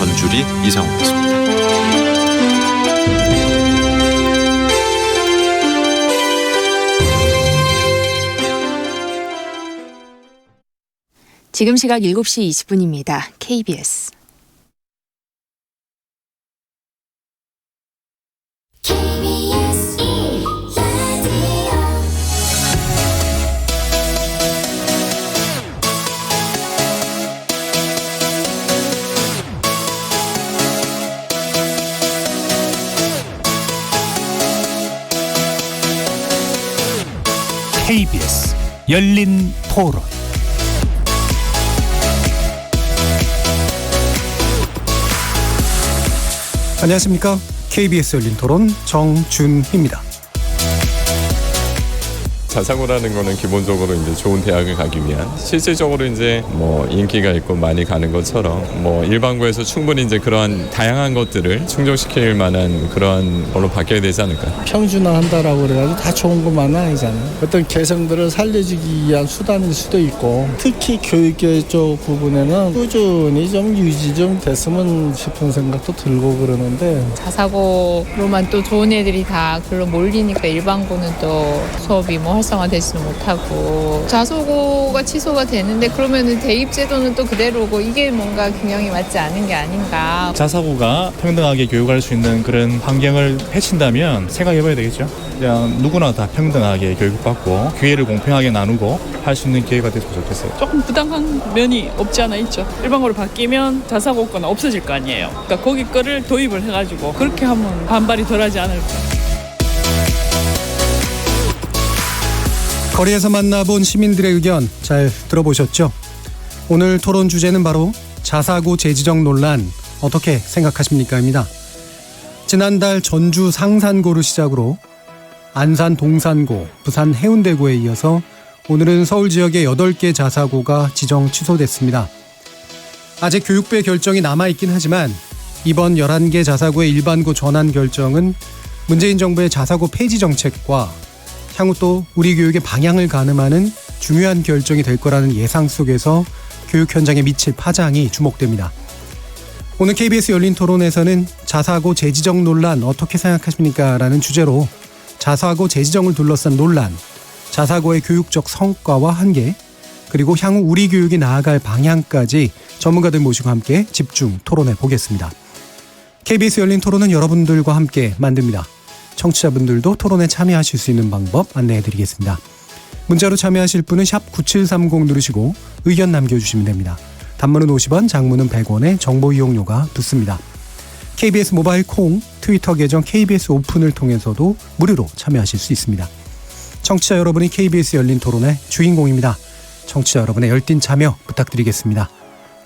전주리 이상호였습니다. 지금 시각 7시 20분입니다. KBS. KBS 열린 토론. 안녕하십니까? KBS 열린 토론 정준희입니다. 자사고라는 거는 기본적으로 이제 좋은 대학을 가기 위한, 실질적으로 이제 뭐 인기가 있고 많이 가는 것처럼 뭐 일반고에서 충분히 이제 그러한 다양한 것들을 충족시킬 만한 그러한 걸로 바뀌어야 되지 않을까. 평준화한다라고 그래가지고 다 좋은 것만은 아니잖아요. 어떤 개성들을 살려주기 위한 수단일 수도 있고, 특히 교육계 쪽 부분에는 꾸준히 좀 유지 좀 됐으면 싶은 생각도 들고 그러는데, 자사고로만 또 좋은 애들이 다 글로 몰리니까 일반고는 또 수업이 뭐 활성화되지도 못하고, 자소고가 취소가 되는데 그러면은 대입제도는 또 그대로고, 이게 뭔가 균형이 맞지 않은 게 아닌가. 자사고가 평등하게 교육할 수 있는 그런 환경을 펼친다면 생각해봐야 되겠죠. 그냥 누구나 다 평등하게 교육받고 기회를 공평하게 나누고 할 수 있는 기회가 됐으면 좋겠어요. 조금 부당한 면이 없지 않아 있죠. 일반고로 바뀌면 자사고거는 없어질 거 아니에요. 그러니까 거기 거를 도입을 해가지고 그렇게 하면 반발이 덜하지 않을까. 거리에서 만나본 시민들의 의견 잘 들어보셨죠? 오늘 토론 주제는 바로 자사고 재지정 논란 어떻게 생각하십니까?입니다. 지난달 전주 상산고를 시작으로 안산 동산고, 부산 해운대고에 이어서 오늘은 서울 지역의 8개 자사고가 지정 취소됐습니다. 아직 교육부의 결정이 남아있긴 하지만 이번 11개 자사고의 일반고 전환 결정은 문재인 정부의 자사고 폐지 정책과 향후 또 우리 교육의 방향을 가늠하는 중요한 결정이 될 거라는 예상 속에서 교육 현장에 미칠 파장이 주목됩니다. 오늘 KBS 열린 토론에서는 자사고 재지정 논란 어떻게 생각하십니까? 라는 주제로 자사고 재지정을 둘러싼 논란, 자사고의 교육적 성과와 한계, 그리고 향후 우리 교육이 나아갈 방향까지 전문가들 모시고 함께 집중 토론해 보겠습니다. KBS 열린 토론은 여러분들과 함께 만듭니다. 청취자분들도 토론에 참여하실 수 있는 방법 안내해드리겠습니다. 문자로 참여하실 분은 샵 9730 누르시고 의견 남겨주시면 됩니다. 단문은 50원, 장문은 100원의 정보 이용료가 붙습니다. KBS 모바일 콩, 트위터 계정 KBS 오픈을 통해서도 무료로 참여하실 수 있습니다. 청취자 여러분이 KBS 열린 토론의 주인공입니다. 청취자 여러분의 열띤 참여 부탁드리겠습니다.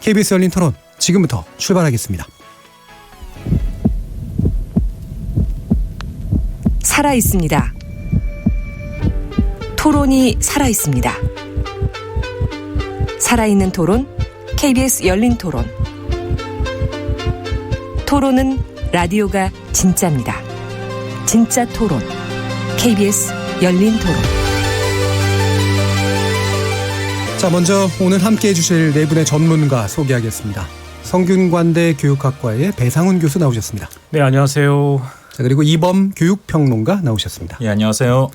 KBS 열린 토론 지금부터 출발하겠습니다. 살아있습니다. 토론이 살아있습니다. 살아있는 토론, KBS 열린 토론. 토론은 라디오가 진짜입니다. 진짜 토론, KBS 열린 토론. 자, 먼저 오늘 함께해 주실 네 분의 전문가 소개하겠습니다. 성균관대 교육학과의 배상훈 교수 나오셨습니다. 네, 안녕하세요. 자, 그리고 이범 교육평론가 나오셨습니다. 네, 안녕하세요.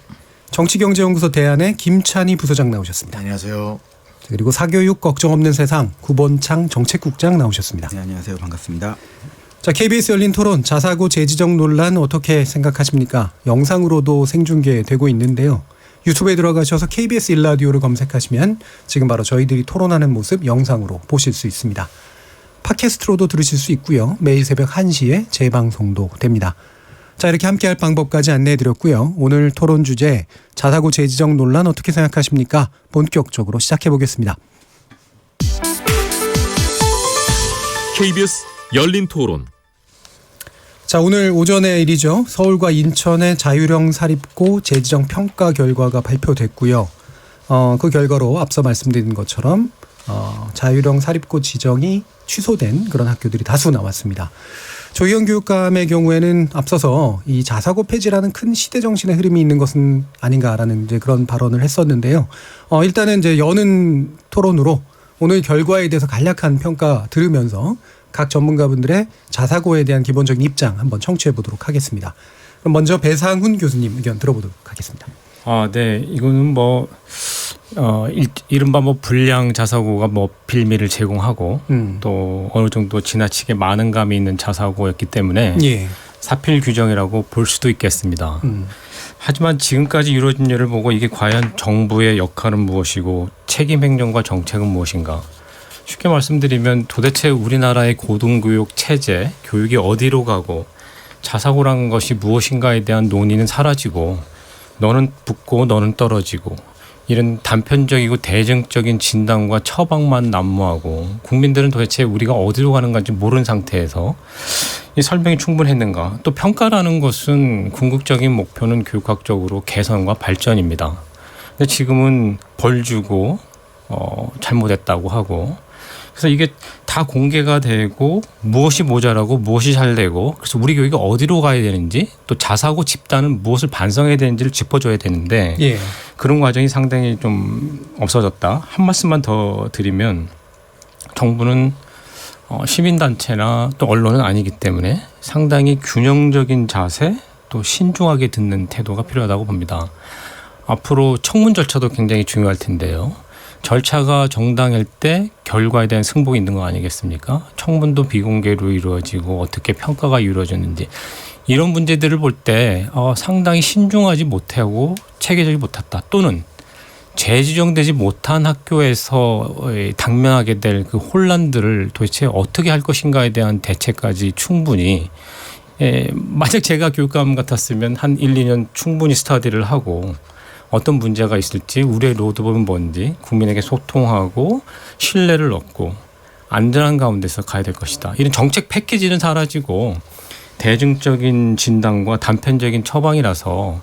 정치경제연구소 대안의 김찬희 부소장 나오셨습니다. 안녕하세요. 자, 그리고 사교육 걱정 없는 세상 구본창 정책국장 나오셨습니다. 네, 안녕하세요. 반갑습니다. 자, KBS 열린 토론 자사고 재지정 논란 어떻게 생각하십니까? 영상으로도 생중계되고 있는데요. 유튜브에 들어가셔서 KBS 1라디오를 검색하시면 지금 바로 저희들이 토론하는 모습 영상으로 보실 수 있습니다. 팟캐스트로도 들으실 수 있고요. 매일 새벽 1시에 재방송도 됩니다. 자, 이렇게 함께할 방법까지 안내해드렸고요. 오늘 토론 주제 자사고 재지정 논란 어떻게 생각하십니까? 본격적으로 시작해보겠습니다. KBS 열린 토론. 자, 오늘 오전의 일이죠. 서울과 인천의 자율형 사립고 재지정 평가 결과가 발표됐고요. 그 결과로 앞서 말씀드린 것처럼 자율형 사립고 지정이 취소된 그런 학교들이 다수 나왔습니다. 조희연 교육감의 경우에는 앞서서 이 자사고 폐지라는 큰 시대 정신의 흐름이 있는 것은 아닌가라는 이제 그런 발언을 했었는데요. 일단은 이제 여는 토론으로 오늘 결과에 대해서 간략한 평가 들으면서 각 전문가분들의 자사고에 대한 기본적인 입장 한번 청취해 보도록 하겠습니다. 그럼 먼저 배상훈 교수님 의견 들어보도록 하겠습니다. 네. 이거는 이른바 불량 자사고가 빌미를 제공하고 또 어느 정도 지나치게 많은 감이 있는 자사고였기 때문에 예. 사필 규정이라고 볼 수도 있겠습니다. 하지만 지금까지 이루어진 일을 보고 이게 과연 정부의 역할은 무엇이고 책임 행정과 정책은 무엇인가? 쉽게 말씀드리면 도대체 우리나라의 고등교육 체제, 교육이 어디로 가고 자사고라는 것이 무엇인가에 대한 논의는 사라지고 너는 붙고 너는 떨어지고 이런 단편적이고 대증적인 진단과 처방만 난무하고 국민들은 도대체 우리가 어디로 가는 건지 모르는 상태에서 이 설명이 충분했는가. 또 평가라는 것은 궁극적인 목표는 교육학적으로 개선과 발전입니다. 근데 지금은 벌 주고 잘못했다고 하고 그래서 이게 다 공개가 되고 무엇이 모자라고 무엇이 잘 되고 그래서 우리 교육이 어디로 가야 되는지 또 자사고 집단은 무엇을 반성해야 되는지를 짚어줘야 되는데 예. 그런 과정이 상당히 좀 없어졌다. 한 말씀만 더 드리면 정부는 시민단체나 또 언론은 아니기 때문에 상당히 균형적인 자세 또 신중하게 듣는 태도가 필요하다고 봅니다. 앞으로 청문 절차도 굉장히 중요할 텐데요. 절차가 정당할 때 결과에 대한 승복이 있는 거 아니겠습니까? 청문도 비공개로 이루어지고 어떻게 평가가 이루어졌는지 이런 문제들을 볼 때 상당히 신중하지 못하고 체계적이지 못했다. 또는 재지정되지 못한 학교에서 당면하게 될 그 혼란들을 도대체 어떻게 할 것인가에 대한 대책까지 충분히 만약 제가 교육감 같았으면 한 1, 2년 충분히 스터디를 하고 어떤 문제가 있을지 우리의 로드맵은 뭔지 국민에게 소통하고 신뢰를 얻고 안전한 가운데서 가야 될 것이다. 이런 정책 패키지는 사라지고 대중적인 진단과 단편적인 처방이라서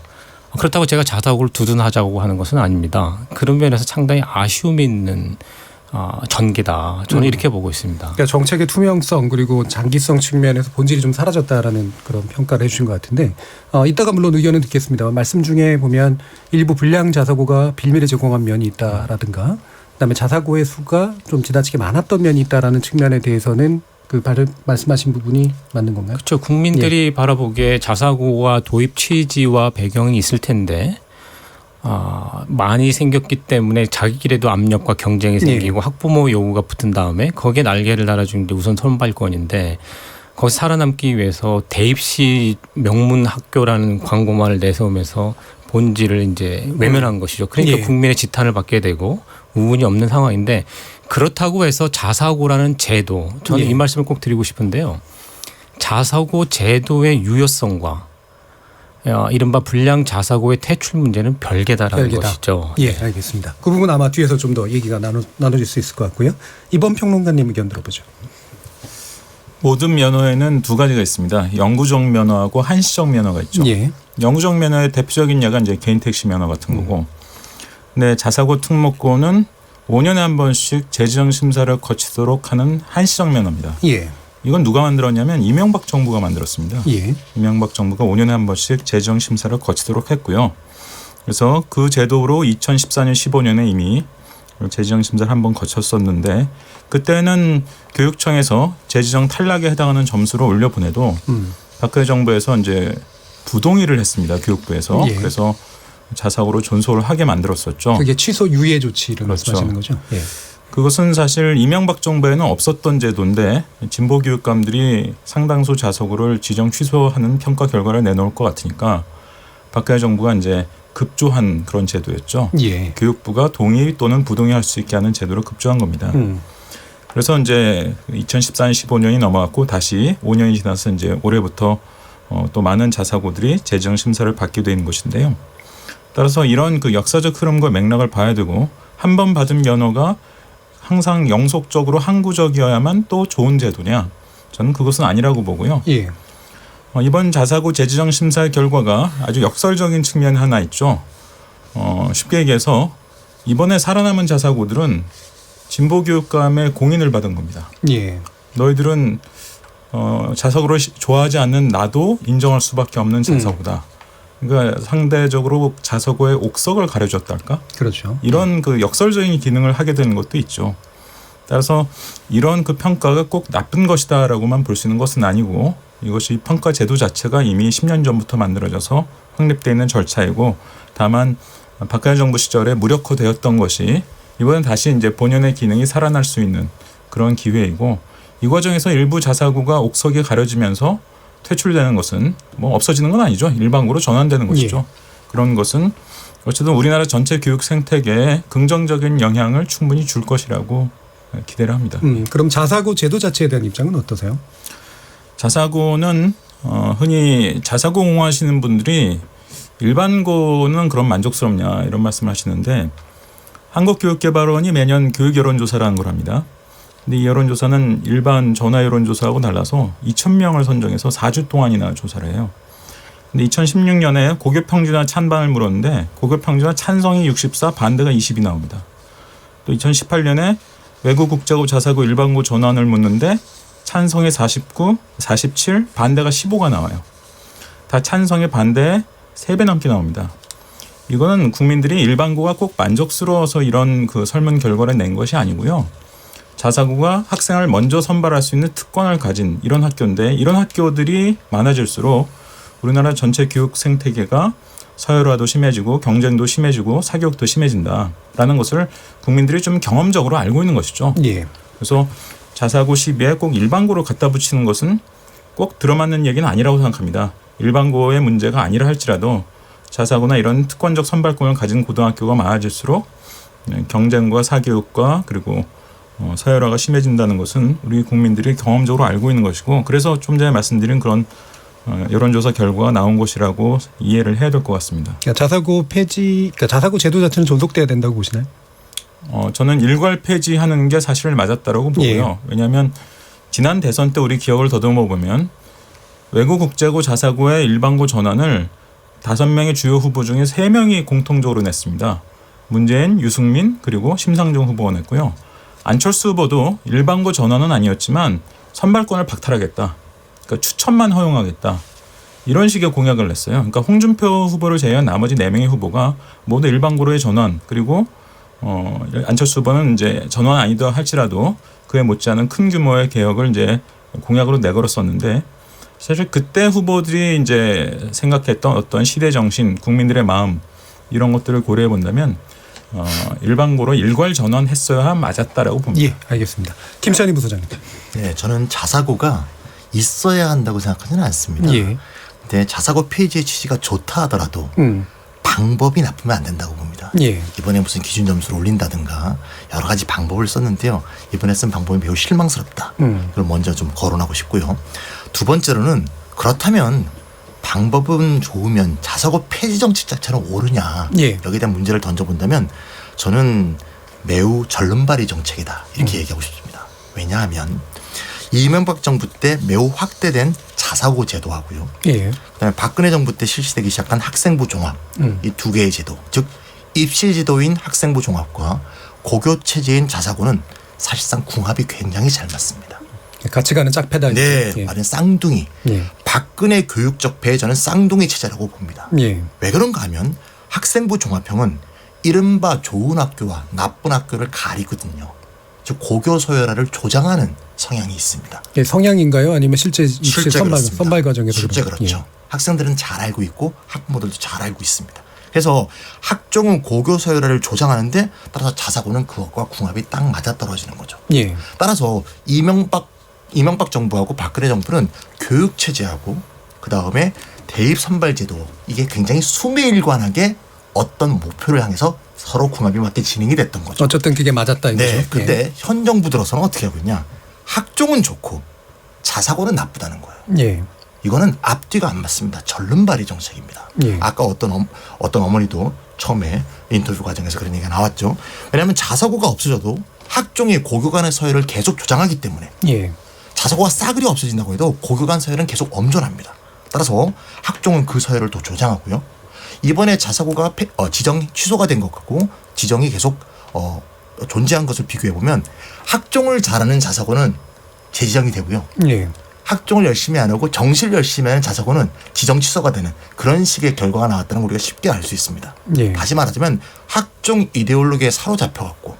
그렇다고 제가 자사고를 두둔하자고 하는 것은 아닙니다. 그런 면에서 상당히 아쉬움이 있는 전개다. 저는 이렇게 보고 있습니다. 그러니까 정책의 투명성 그리고 장기성 측면에서 본질이 좀 사라졌다라는 그런 평가를 해주신 것 같은데 이따가 물론 의견은 듣겠습니다. 말씀 중에 보면 일부 불량 자사고가 빌미를 제공한 면이 있다라든가 그다음에 자사고의 수가 좀 지나치게 많았던 면이 있다라는 측면에 대해서는 말씀하신 부분이 맞는 건가요? 그렇죠. 국민들이 바라보기에 자사고와 도입 취지와 배경이 있을 텐데 많이 생겼기 때문에 자기끼리도 압력과 경쟁이 생기고 학부모 요구가 붙은 다음에 거기에 날개를 달아주는 게 우선 선발권인데 거기서 살아남기 위해서 대입시 명문 학교라는 광고만을 내세우면서 본질을 이제 외면한 것이죠. 그러니까 국민의 지탄을 받게 되고 우운이 없는 상황인데 그렇다고 해서 자사고라는 제도 저는 이 말씀을 꼭 드리고 싶은데요. 자사고 제도의 유효성과 이른바 불량 자사고의 퇴출 문제는 별개다라는 것이죠. 예, 알겠습니다. 그 부분 아마 뒤에서 좀 더 얘기가 나눠질 수 있을 것 같고요. 이번 평론가님 의견 들어보죠. 모든 면허에는 두 가지가 있습니다. 영구적 면허하고 한시적 면허가 있죠. 예. 영구적 면허의 대표적인 예가 이제 개인 택시 면허 같은 거고, 근데 자사고 특목고는 5년에 한 번씩 재지정 심사를 거치도록 하는 한시적 면허입니다. 예. 이건 누가 만들었냐면 이명박 정부가 만들었습니다. 예. 이명박 정부가 5년에 한 번씩 재지정 심사를 거치도록 했고요. 그래서 그 제도로 2014년 15년에 이미 재지정 심사를 한 번 거쳤었는데 그때는 교육청에서 재지정 탈락에 해당하는 점수를 올려보내도 박근혜 정부에서 이제 부동의를 했습니다. 교육부에서. 예. 그래서 자사고로 존속을 하게 만들었었죠. 그게 취소 유예 조치를 말씀하시는 거죠. 예. 그것은 사실 이명박 정부에는 없었던 제도인데 진보 교육감들이 상당수 자사고를 지정 취소하는 평가 결과를 내놓을 것 같으니까 박근혜 정부가 이제 급조한 그런 제도였죠. 예. 교육부가 동의 또는 부동의할 수 있게 하는 제도를 급조한 겁니다. 그래서 이제 2014년 15년이 넘어갔고 다시 5년이 지나서 이제 올해부터 또 많은 자사고들이 재지정 심사를 받게 되는 것인데요. 따라서 이런 그 역사적 흐름과 맥락을 봐야 되고 한 번 받은 면허가 항상 영속적으로 항구적이어야만 또 좋은 제도냐? 저는 그것은 아니라고 보고요. 예. 이번 자사고 재지정 심사의 결과가 아주 역설적인 측면 하나 있죠. 쉽게 얘기해서 이번에 살아남은 자사고들은 진보 교육감의 공인을 받은 겁니다. 예. 너희들은 자사고를 좋아하지 않는 나도 인정할 수밖에 없는 자사고다. 그러니까 상대적으로 자사고의 옥석을 가려줬달까? 그렇죠. 이런 그 역설적인 기능을 하게 되는 것도 있죠. 따라서 이런 그 평가가 꼭 나쁜 것이다라고만 볼 수 있는 것은 아니고 이것이 평가 제도 자체가 이미 10년 전부터 만들어져서 확립되어 있는 절차이고 다만 박근혜 정부 시절에 무력화되었던 것이 이번엔 다시 이제 본연의 기능이 살아날 수 있는 그런 기회이고 이 과정에서 일부 자사고가 옥석이 가려지면서 퇴출되는 것은 뭐 없어지는 건 아니죠. 일반고로 전환되는 것이죠. 그런 것은 어쨌든 우리나라 전체 교육 생태계에 긍정적인 영향을 충분히 줄 것이라고 기대를 합니다. 그럼 자사고 제도 자체에 대한 입장은 어떠세요? 자사고는 흔히 자사고 옹호하시는 분들이 일반고는 그런 만족스럽냐 이런 말씀을 하시는데 한국교육개발원이 매년 교육 여론조사를 한 걸 합니다. 근데 이 여론조사는 일반 전화 여론조사하고 달라서 2,000명을 선정해서 4주 동안이나 조사를 해요. 근데 2016년에 고교평준화 찬반을 물었는데 고교평준화 찬성이 64, 반대가 20이 나옵니다. 또 2018년에 외국 국제고 자사고 일반고 전환을 묻는데 찬성이 49, 47, 반대가 15가 나와요. 다 찬성의 반대에 3배 넘게 나옵니다. 이거는 국민들이 일반고가 꼭 만족스러워서 이런 그 설문 결과를 낸 것이 아니고요. 자사고가 학생을 먼저 선발할 수 있는 특권을 가진 이런 학교인데 이런 학교들이 많아질수록 우리나라 전체 교육 생태계가 서열화도 심해지고 경쟁도 심해지고 사교육도 심해진다라는 것을 국민들이 좀 경험적으로 알고 있는 것이죠. 예. 그래서 자사고 시비에 꼭 일반고를 갖다 붙이는 것은 꼭 들어맞는 얘기는 아니라고 생각합니다. 일반고의 문제가 아니라 할지라도 자사고나 이런 특권적 선발권을 가진 고등학교가 많아질수록 경쟁과 사교육과 그리고 서열화가 심해진다는 것은 우리 국민들이 경험적으로 알고 있는 것이고 그래서 좀 전에 말씀드린 그런 여론조사 결과가 나온 것이라고 이해를 해야 될 것 같습니다. 그러니까 자사고 폐지, 그러니까 자사고 제도 자체는 존속돼야 된다고 보시나요? 저는 일괄 폐지하는 게 사실 맞았다라고 보고요. 예. 왜냐하면 지난 대선 때 우리 기억을 더듬어 보면 외국 국제고 자사고의 일반고 전환을 5명의 주요 후보 중에 3명이 공통적으로 냈습니다. 문재인, 유승민 그리고 심상정 후보가 냈고요. 안철수 후보도 일반고 전환은 아니었지만 선발권을 박탈하겠다. 그러니까 추천만 허용하겠다. 이런 식의 공약을 냈어요. 그러니까 홍준표 후보를 제외한 나머지 4명의 후보가 모두 일반고로의 전환 그리고 안철수 후보는 이제 전환 아니다 할지라도 그에 못지않은 큰 규모의 개혁을 이제 공약으로 내걸었었는데 사실 그때 후보들이 이제 생각했던 어떤 시대 정신, 국민들의 마음 이런 것들을 고려해 본다면 일반고로 일괄 전환했어야 맞았다라고 봅니다. 예, 알겠습니다. 김찬희 부소장님. 네, 저는 자사고가 있어야 한다고 생각하지는 않습니다. 예. 근데 자사고 폐지의 취지가 좋다 하더라도 방법이 나쁘면 안 된다고 봅니다. 예. 이번에 무슨 기준 점수를 올린다든가 여러 가지 방법을 썼는데요. 이번에 쓴 방법이 매우 실망스럽다. 이걸 먼저 좀 거론하고 싶고요. 두 번째로는 그렇다면 방법은 좋으면 자사고 폐지 정책 자체는 옳으냐. 예. 여기에 대한 문제를 던져본다면 저는 매우 절름발이 정책이다. 이렇게 얘기하고 싶습니다. 왜냐하면 이명박 정부 때 매우 확대된 자사고 제도하고요. 예. 그다음에 박근혜 정부 때 실시되기 시작한 학생부 종합 이 두 개의 제도, 즉 입시 제도인 학생부 종합과 고교 체제인 자사고는 사실상 궁합이 굉장히 잘 맞습니다. 같이 가는 짝패다. 네, 예. 말은 쌍둥이. 예. 박근혜 교육적 배에 저는 쌍둥이 체제라고 봅니다. 예. 왜 그런가 하면 학생부 종합형은 이른바 좋은 학교와 나쁜 학교를 가리거든요. 즉 고교 서열화를 조장하는 성향이 있습니다. 예, 성향인가요? 아니면 실제 입시 선발 과정에서 실제 그렇죠. 예. 학생들은 잘 알고 있고 학부모들도 잘 알고 있습니다. 그래서 학종은 고교 서열화를 조장하는데 따라서 자사고는 그것과 궁합이 딱 맞아떨어지는 거죠. 예. 따라서 이명박 정부하고 박근혜 정부는 교육 체제하고 그다음에 대입 선발 제도 이게 굉장히 수매일관하게 어떤 목표를 향해서 서로 궁합이 맞게 진행이 됐던 거죠. 어쨌든 그게 맞았다 이거죠. 네. 근데 예. 현 정부 들어서는 어떻게 하고 있냐. 학종은 좋고 자사고는 나쁘다는 거예요. 예. 이거는 앞뒤가 안 맞습니다. 절름발이 정책입니다. 예. 아까 어떤 어머니도 처음에 인터뷰 과정에서 그런 얘기가 나왔죠. 왜냐하면 자사고가 없어져도 학종의 고교 간의 서열을 계속 조장하기 때문에 예. 자사고가 싸그리 없어진다고 해도 고교 간 서열은 계속 엄존합니다. 따라서 학종은 그 서열을 더 조장하고요. 이번에 자사고가 지정 취소가 된 것하고 지정이 계속 존재한 것을 비교해 보면 학종을 잘하는 자사고는 재지정이 되고요. 예. 학종을 열심히 안 하고 정시를 열심히 하는 자사고는 지정 취소가 되는 그런 식의 결과가 나왔다는 걸 우리가 쉽게 알 수 있습니다. 예. 다시 말하자면 학종 이데올로기에 사로잡혀갖고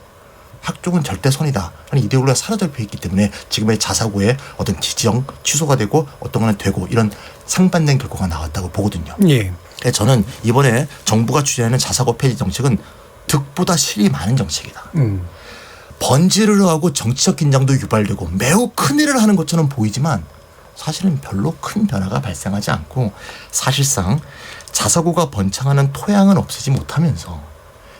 학종은 절대 선이다 하는 이데올로기가 사로잡혀 있기 때문에 지금의 자사고의 어떤 지정 취소가 되고 어떤 거는 되고 이런 상반된 결과가 나왔다고 보거든요. 예. 저는 이번에 정부가 추진하는 자사고 폐지 정책은 득보다 실이 많은 정책이다. 번지를 하고 정치적 긴장도 유발되고 매우 큰일을 하는 것처럼 보이지만 사실은 별로 큰 변화가 발생하지 않고 사실상 자사고가 번창하는 토양은 없애지 못하면서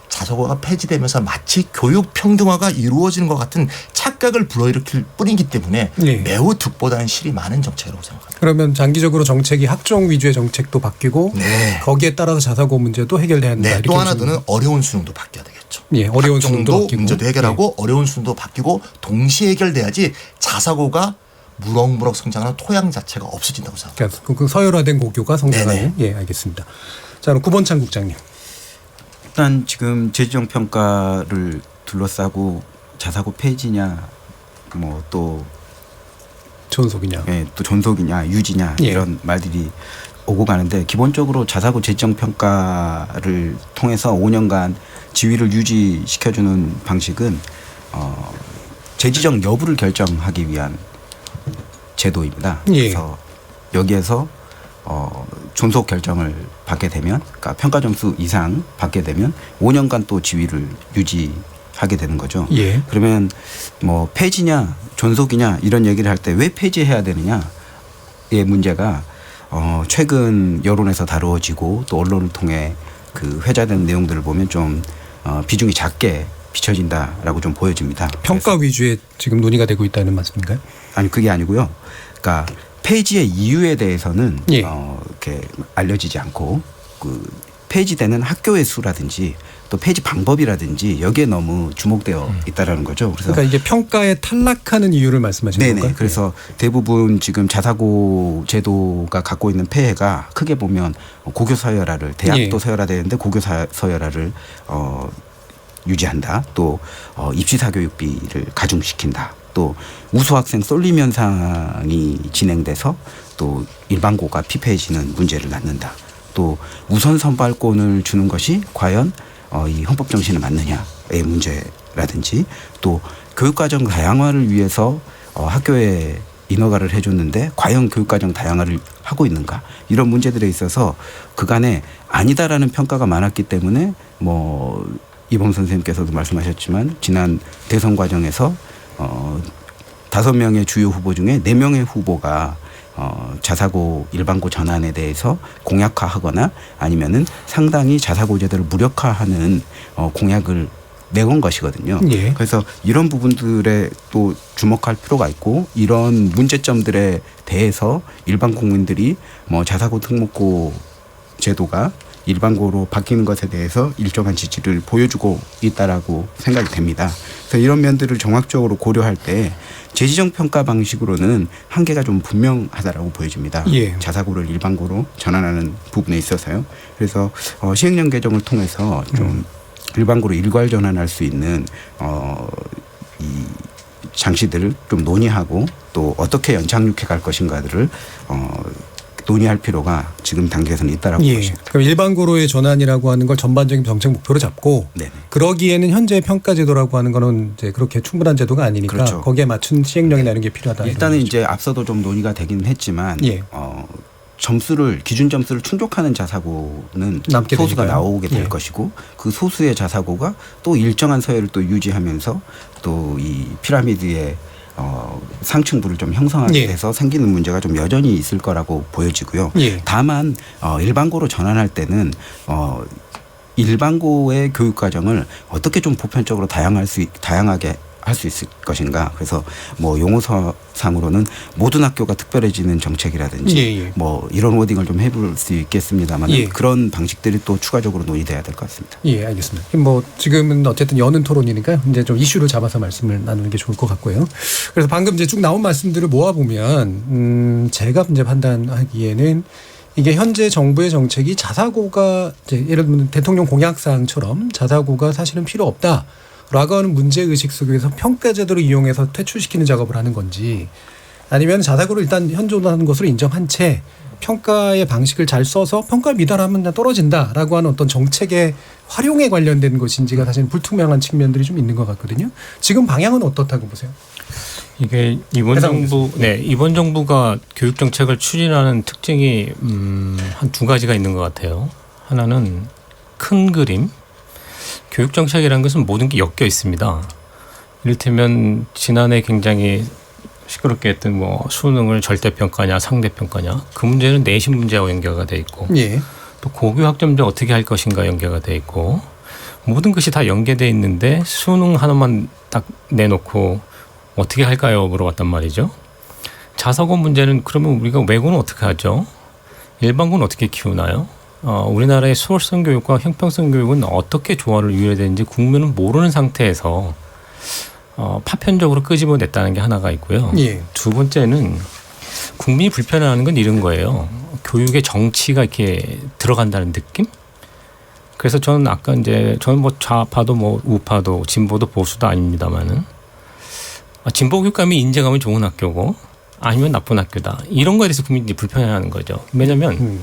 자사고가 폐지되면서 마치 교육 평등화가 이루어지는 것 같은 착각을 불러일으킬 뿐이기 때문에 예. 매우 득보다는 실이 많은 정책이라고 생각합니다. 그러면 장기적으로 정책이 학종 위주의 정책도 바뀌고 네. 거기에 따라서 자사고 문제도 해결돼야 한다. 네. 이렇게 또 하나 더는 어려운 수능도 바뀌어야 되겠죠. 예, 어려운 수능도 학종도 바뀌고 문제도 해결하고 어려운 수능도 바뀌고 동시에 해결돼야지 자사고가 무럭무럭 성장하는 토양 자체가 없어진다고 생각합니다. 그러니까 그 서열화된 고교가 성장하는. 예, 알겠습니다. 자, 그럼 구본창 국장님. 일단 지금 재지정 평가를 둘러싸고 자사고 폐지냐 뭐 또 존속이냐, 예, 또 존속이냐 유지냐 예. 이런 말들이 오고 가는데 기본적으로 자사고 재지정 평가를 통해서 5년간 지위를 유지시켜주는 방식은 재지정 여부를 결정하기 위한 제도입니다. 예. 그래서 여기에서 존속 결정을 받게 되면, 그러니까 평가 점수 이상 받게 되면 5년간 또 지위를 유지하게 되는 거죠. 예. 그러면 뭐 폐지냐 존속이냐 이런 얘기를 할 때 왜 폐지해야 되느냐의 문제가 최근 여론에서 다루어지고 또 언론을 통해 그 회자된 내용들을 보면 좀 비중이 작게 비춰진다라고 좀 보여집니다. 평가 위주의 지금 논의가 되고 있다는 말씀인가요? 아니 그게 아니고요. 그러니까 폐지의 이유에 대해서는 예. 이렇게 알려지지 않고 그 폐지되는 학교의 수라든지 또 폐지 방법이라든지 여기에 너무 주목되어 있다라는 거죠. 그래서 그러니까 이게 평가에 탈락하는 이유를 말씀하시는 네네. 건가요? 그래서 대부분 지금 자사고 제도가 갖고 있는 폐해가 크게 보면 고교 서열화를 대학도 예. 서열화되는데 고교 서열화를 유지한다. 또 입시사교육비를 가중시킨다. 또 우수 학생 쏠림 현상이 진행돼서 또 일반고가 피폐해지는 문제를 낳는다. 또 우선 선발권을 주는 것이 과연 이 헌법 정신에 맞느냐의 문제라든지 또 교육과정 다양화를 위해서 학교에 인허가를 해줬는데 과연 교육과정 다양화를 하고 있는가 이런 문제들에 있어서 그간에 아니다라는 평가가 많았기 때문에 뭐 이범 선생님께서도 말씀하셨지만 지난 대선 과정에서 5명의 주요 후보 중에 4명의 후보가 자사고 일반고 전환에 대해서 공약화하거나 아니면은 상당히 자사고 제도를 무력화하는 공약을 내건 것이거든요. 예. 그래서 이런 부분들에 또 주목할 필요가 있고 이런 문제점들에 대해서 일반 국민들이 뭐 자사고 특목고 제도가 일반고로 바뀌는 것에 대해서 일정한 지지를 보여주고 있다라고 생각이 됩니다. 그래서 이런 면들을 정확적으로 고려할 때 재지정 평가 방식으로는 한계가 좀 분명하다라고 보여집니다. 예. 자사고를 일반고로 전환하는 부분에 있어서요. 그래서 시행령 개정을 통해서 좀 일반고로 일괄 전환할 수 있는 이 장치들을 좀 논의하고 또 어떻게 연착륙해 갈 것인가들을 논의할 필요가 지금 단계에서는 있다라고 예. 보십니다. 그럼 일반고로의 전환이라고 하는 걸 전반적인 정책 목표로 잡고 네네. 그러기에는 현재 평가 제도라고 하는 거는 이제 그렇게 충분한 제도가 아니니까 그렇죠. 거기에 맞춘 시행령이나 이런 게 필요하다. 일단은 이제 앞서도 좀 논의가 되긴 했지만 예. 기준 점수를 충족하는 자사고는 남게 소수가 되니까요. 나오게 될 예. 것이고 그 소수의 자사고가 또 일정한 서열을 또 유지하면서 또 이 피라미드의 상층부를 좀 형성하게 예. 돼서 생기는 문제가 좀 여전히 있을 거라고 보여지고요. 예. 다만 일반고로 전환할 때는 일반고의 교육 과정을 어떻게 좀 보편적으로 다양하게 할 수 있을 것인가. 그래서 뭐 용어상으로는 모든 학교가 특별해지는 정책이라든지 예. 뭐 이런 워딩을 좀 해볼 수 있겠습니다만 예. 그런 방식들이 또 추가적으로 논의돼야 될 것 같습니다. 예, 알겠습니다. 뭐 지금은 어쨌든 여는 토론이니까 이제 좀 이슈를 잡아서 말씀을 나누는 게 좋을 것 같고요. 그래서 방금 이제 쭉 나온 말씀들을 모아 보면 제가 이제 판단하기에는 이게 현재 정부의 정책이 자사고가 이제 예를 들면 대통령 공약사항처럼 자사고가 사실은 필요 없다. 라고 하는 문제의식 속에서 평가 제도를 이용해서 퇴출시키는 작업을 하는 건지 아니면 자사고를 일단 현존하는 것으로 인정한 채 평가의 방식을 잘 써서 평가 미달하면 그냥 떨어진다라고 하는 어떤 정책의 활용에 관련된 것인지가 사실 불투명한 측면들이 좀 있는 것 같거든요. 지금 방향은 어떻다고 보세요? 이게 이번 정부가 교육 정책을 추진하는 특징이 한 두 가지가 있는 것 같아요. 하나는 큰 그림. 교육 정책이라는 것은 모든 게 엮여 있습니다. 이를테면 지난해 굉장히 시끄럽게 했던 뭐 수능을 절대평가냐 상대평가냐 그 문제는 내신 문제와 연계가 돼 있고 또 고교 학점제 어떻게 할 것인가 연계가 돼 있고 모든 것이 다 연계돼 있는데 수능 하나만 딱 내놓고 어떻게 할까요? 물어봤단 말이죠. 자사고 문제는 그러면 우리가 외고는 어떻게 하죠? 일반고는 어떻게 키우나요? 우리나라의 수월성 교육과 형평성 교육은 어떻게 조화를 이루어야 되는지 국민은 모르는 상태에서 파편적으로 끄집어냈다는 게 하나가 있고요. 두 번째는 국민이 불편해하는 건 이런 거예요. 교육의 정치가 이렇게 들어간다는 느낌? 그래서 저는 아까 저는 뭐 좌파도 뭐 우파도 진보도 보수도 아닙니다만은 진보 교육감이 인정하면 좋은 학교고 아니면 나쁜 학교다. 이런 거에 대해서 국민들이 불편해하는 거죠. 왜냐하면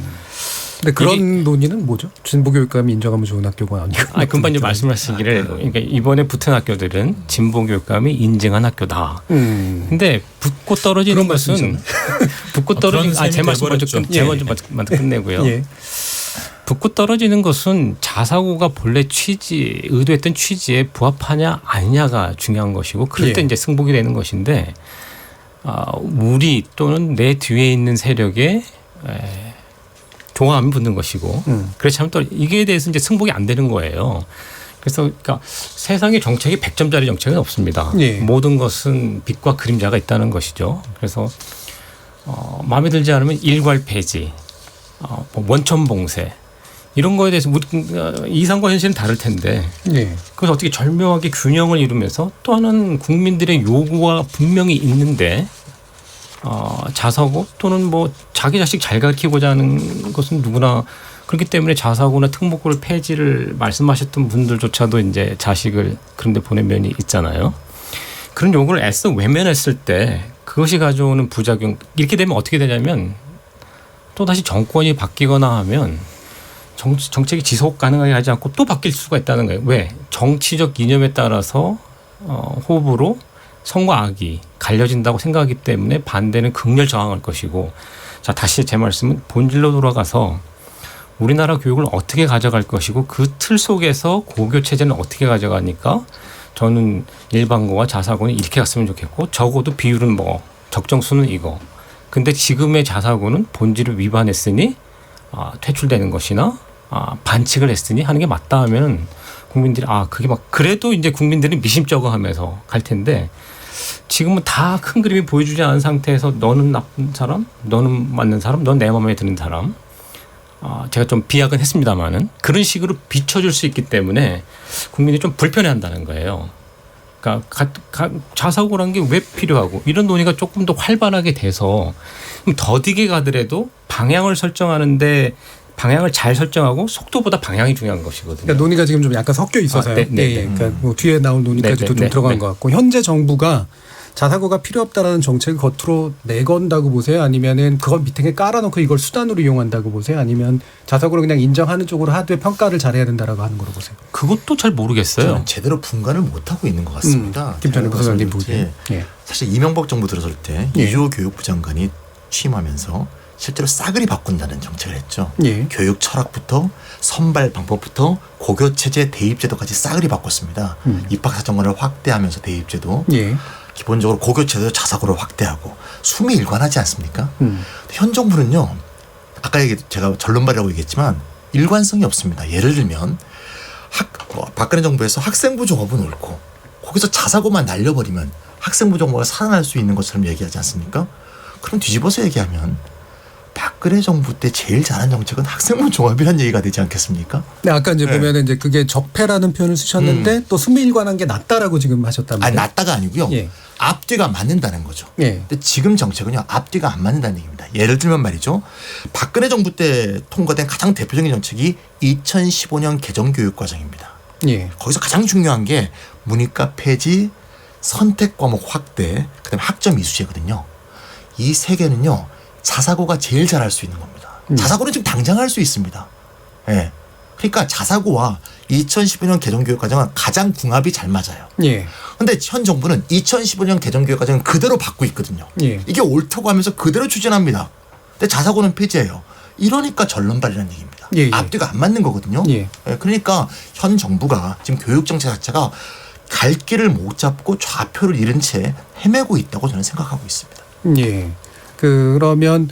근데 그런 논의는 뭐죠? 진보 교육감이 인정하면 좋은 학교가 아니고. 금방 이제 말씀하시기를 그러니까 이번에 붙은 학교들은 진보 교육감이 인증한 학교다. 근데 붙고 떨어지는 것은 붙고 떨어지는 제 말씀 먼저 끝내고요. 붙고 떨어지는 것은 자사고가 본래 의도했던 취지에 부합하냐 아니냐가 중요한 것이고 그럴 때 이제 승복이 되는 것인데 우리 또는 내 뒤에 있는 세력에 좋아하면 붙는 것이고 그렇지 않으면 또 이게 대해서 이제 승복이 안 되는 거예요. 그래서 그러니까 세상에 정책이 100점짜리 정책은 없습니다. 모든 것은 빛과 그림자가 있다는 것이죠. 그래서 마음에 들지 않으면 일괄 폐지, 원천 봉쇄 이런 거에 대해서 이상과 현실은 다를 텐데 그래서 어떻게 절묘하게 균형을 이루면서 또 하나는 국민들의 요구가 분명히 있는데 자사고 또는 뭐 자기 자식 잘 가르치고자 하는 것은 누구나 그렇기 때문에 자사고나 특목고를 폐지를 말씀하셨던 분들조차도 이제 자식을 그런 데 보낸 면이 있잖아요. 그런 요구를 애써 외면했을 때 그것이 가져오는 부작용 이렇게 되면 어떻게 되냐면 또다시 정권이 바뀌거나 하면 정책이 지속 가능하게 하지 않고 또 바뀔 수가 있다는 거예요. 왜? 정치적 이념에 따라서 호불호 선과 악이 갈려진다고 생각하기 때문에 반대는 극렬 저항할 것이고 자 다시 제 말씀은 본질로 돌아가서 우리나라 교육을 어떻게 가져갈 것이고 그 틀 속에서 고교 체제는 어떻게 가져가니까 저는 일반고와 자사고는 이렇게 갔으면 좋겠고 적어도 비율은 뭐 적정수는 이거 근데 지금의 자사고는 본질을 위반했으니 퇴출되는 것이나 반칙을 했으니 하는 게 맞다 하면 국민들이 그게 막 그래도 이제 국민들은 미심쩍어 하면서 갈 텐데 지금은 다 큰 그림이 보여주지 않은 상태에서 너는 나쁜 사람, 너는 맞는 사람, 넌 내 마음에 드는 사람. 제가 좀 비약은 했습니다만은 그런 식으로 비춰줄 수 있기 때문에 국민이 좀 불편해한다는 거예요. 그러니까 자사고라는 게 왜 필요하고 이런 논의가 조금 더 활발하게 돼서 더디게 가더라도 방향을 설정하는데 방향을 잘 설정하고 속도보다 방향이 중요한 것이거든요. 그러니까 논의가 지금 좀 약간 섞여 있어서요. 그러니까 뭐 뒤에 나온 논의까지도 좀 들어가는 것 같고 현재 정부가 자사고가 필요 없다라는 정책을 겉으로 내건다고 보세요? 아니면은 그걸 밑에 깔아놓고 이걸 수단으로 이용한다고 보세요? 아니면 자사고를 그냥 인정하는 쪽으로 하되 평가를 잘해야 된다라고 하는 거로 보세요? 그것도 잘 모르겠어요. 저는 제대로 분간을 못하고 있는 것 같습니다. 김찬일 부사장님 보기에. 사실 이명박 정부 들어설 때 이주호 교육부 장관이 취임하면서 실제로 싸그리 바꾼다는 정책을 했죠. 교육 철학부터 선발 방법부터 고교 체제 대입 제도까지 싸그리 바꿨습니다. 입학 사정관을 확대하면서 대입 제도 기본적으로 고교 체제도 자사고를 확대하고 숨이 일관하지 않습니까? 현 정부는요. 아까 제가 전론발이라고 얘기했지만 일관성이 없습니다. 예를 들면 박근혜 정부에서 학생부 종합은 옳고 거기서 자사고만 날려버리면 학생부 종합가 살아날 수 있는 것처럼 얘기하지 않습니까? 그럼 뒤집어서 얘기하면 박근혜 정부 때 제일 잘한 정책은 학생부 종합이라는 얘기가 되지 않겠습니까? 네, 아까 이제 보면은 이제 그게 적폐라는 표현을 쓰셨는데 또 수미일관한 게 낫다라고 지금 하셨다면. 낫다가 아니고요. 앞뒤가 맞는다는 거죠. 근데 지금 정책은요, 앞뒤가 안 맞는다는 얘기입니다. 예를 들면 말이죠. 박근혜 정부 때 통과된 가장 대표적인 정책이 2015년 개정교육과정입니다. 거기서 가장 중요한 게 문이과 폐지, 선택 과목 확대, 그다음에 학점 이수제거든요. 이 세 개는요. 자사고가 제일 잘할 수 있는 겁니다. 자사고는 지금 당장 할 수 있습니다. 예. 그러니까 자사고와 2015년 개정교육과정은 가장 궁합이 잘 맞아요. 예. 근데 현 정부는 2015년 개정교육과정은 그대로 받고 있거든요. 예. 이게 옳다고 하면서 그대로 추진합니다. 근데 자사고는 폐지해요. 이러니까 전론발이라는 얘기입니다. 예, 예. 앞뒤가 안 맞는 거거든요. 예. 예, 그러니까 현 정부가 지금 교육정책 자체가 갈 길을 못 잡고 좌표를 잃은 채 헤매고 있다고 저는 생각하고 있습니다. 예. 그러면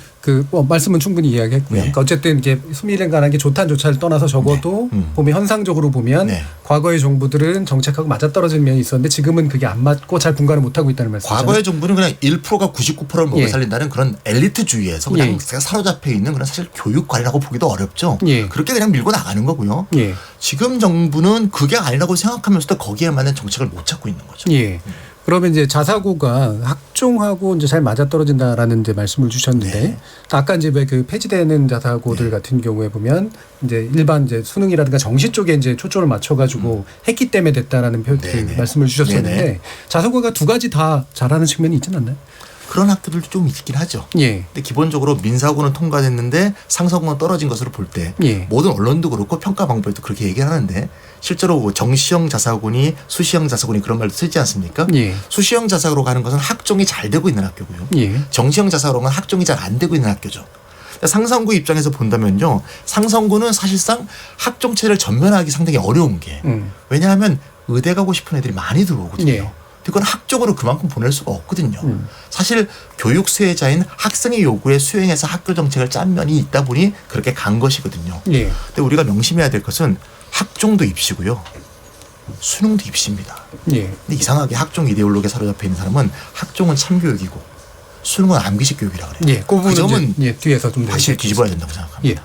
말씀은 충분히 이야기했고요. 네. 그러니까 어쨌든 이게 수미랭가라는 게 좋다 안 좋다를 떠나서 적어도 보면 현상적으로 보면 과거의 정부들은 정책하고 맞아떨어지는 면이 있었는데 지금은 그게 안 맞고 잘 분간을 못하고 있다는 말씀이잖아요. 과거의 정부는 그냥 1%가 99%를 먹여 살린다는 그런 엘리트주의에서 그냥 사로잡혀 있는 그런 사실 교육관이라고 보기도 어렵죠. 그렇게 그냥 밀고 나가는 거고요. 지금 정부는 그게 아니라고 생각하면서도 거기에 맞는 정책을 못 찾고 있는 거죠. 예. 그러면 이제 자사고가 학종하고 이제 잘 맞아떨어진다라는 이제 말씀을 주셨는데 아까 이제 왜 그 폐지되는 자사고들 같은 경우에 보면 이제 일반 이제 수능이라든가 정시 쪽에 이제 초점을 맞춰가지고 했기 때문에 됐다라는 그 말씀을 주셨었는데 자사고가 두 가지 다 잘하는 측면이 있지는 않나요? 그런 학교들도 좀 있긴 하죠. 예. 근데 기본적으로 민사고는 통과됐는데 상사고는 떨어진 것으로 볼 때 모든 언론도 그렇고 평가 방법에도 그렇게 얘기하는데 실제로 정시형 자사고니 수시형 자사고니 그런 말도 쓰지 않습니까? 수시형 자사고로 가는 것은 학종이 잘 되고 있는 학교고요. 정시형 자사고는 학종이 잘 안 되고 있는 학교죠. 상상고 입장에서 본다면요. 상상고는 사실상 학종체를 전면하기 상당히 어려운 게 왜냐하면 의대 가고 싶은 애들이 많이 들어오거든요. 그건 학적으로 그만큼 보낼 수가 없거든요. 사실 교육 수혜자인 학생의 요구에 수행해서 학교 정책을 짠 면이 있다 보니 그렇게 간 것이거든요. 근데 우리가 명심해야 될 것은 학종도 입시고요. 수능도 입시입니다. 근데 이상하게 학종 이데올로기에 사로잡혀 있는 사람은 학종은 참교육이고 수능은 암기식 교육이라 그래요. 그 점은 뒤에서 좀 확실히 뒤집어야 된다고 생각합니다.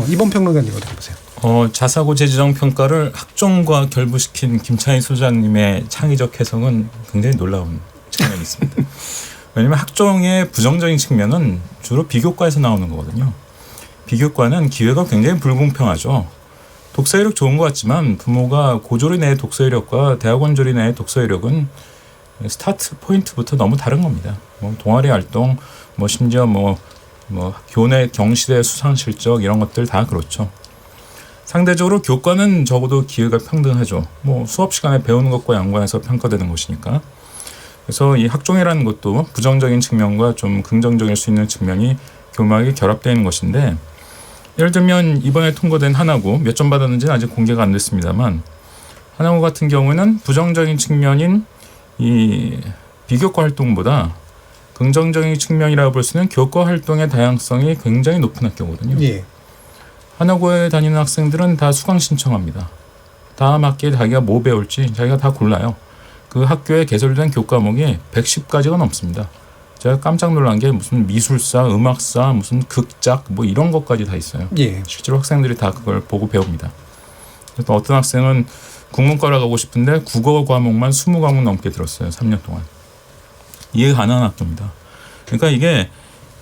이번 평론가님 어떻게 보세요? 자사고 재지정 평가를 학종과 결부시킨 김창희 소장님의 창의적 해석은 굉장히 놀라운 측면이 있습니다. 왜냐하면 학종의 부정적인 측면은 주로 비교과에서 나오는 거거든요. 비교과는 기회가 굉장히 불공평하죠. 독서 이력 좋은 것 같지만 부모가 고졸이 내 독서 이력과 대학원졸이 내 독서 이력은 스타트 포인트부터 너무 다른 겁니다. 뭐 동아리 활동, 뭐 심지어 뭐 교내 경시대 수상 실적 이런 것들 다 그렇죠. 상대적으로 교과는 적어도 기회가 평등하죠. 뭐 수업 시간에 배우는 것과 연관해서 평가되는 것이니까. 그래서 이 학종이라는 것도 부정적인 측면과 좀 긍정적일 수 있는 측면이 교묘하게 결합되어 있는 것인데 예를 들면 이번에 통과된 하나고 몇 점 받았는지는 아직 공개가 안 됐습니다만 하나고 같은 경우에는 부정적인 측면인 이 비교과 활동보다 긍정적인 측면이라고 볼 수 있는 교과 활동의 다양성이 굉장히 높은 학교거든요. 하나고에 다니는 학생들은 다 수강 신청합니다. 다음 학기에 자기가 뭐 배울지 자기가 다 골라요. 그 학교에 개설된 교과목이 110가지가 넘습니다. 제가 깜짝 놀란 게 무슨 미술사, 음악사, 무슨 극작 뭐 이런 것까지 다 있어요. 실제로 학생들이 다 그걸 보고 배웁니다. 또 어떤 학생은 국문과를 가고 싶은데 국어 과목만 20과목 넘게 들었어요. 3년 동안. 이해가 가능한 학교입니다. 그러니까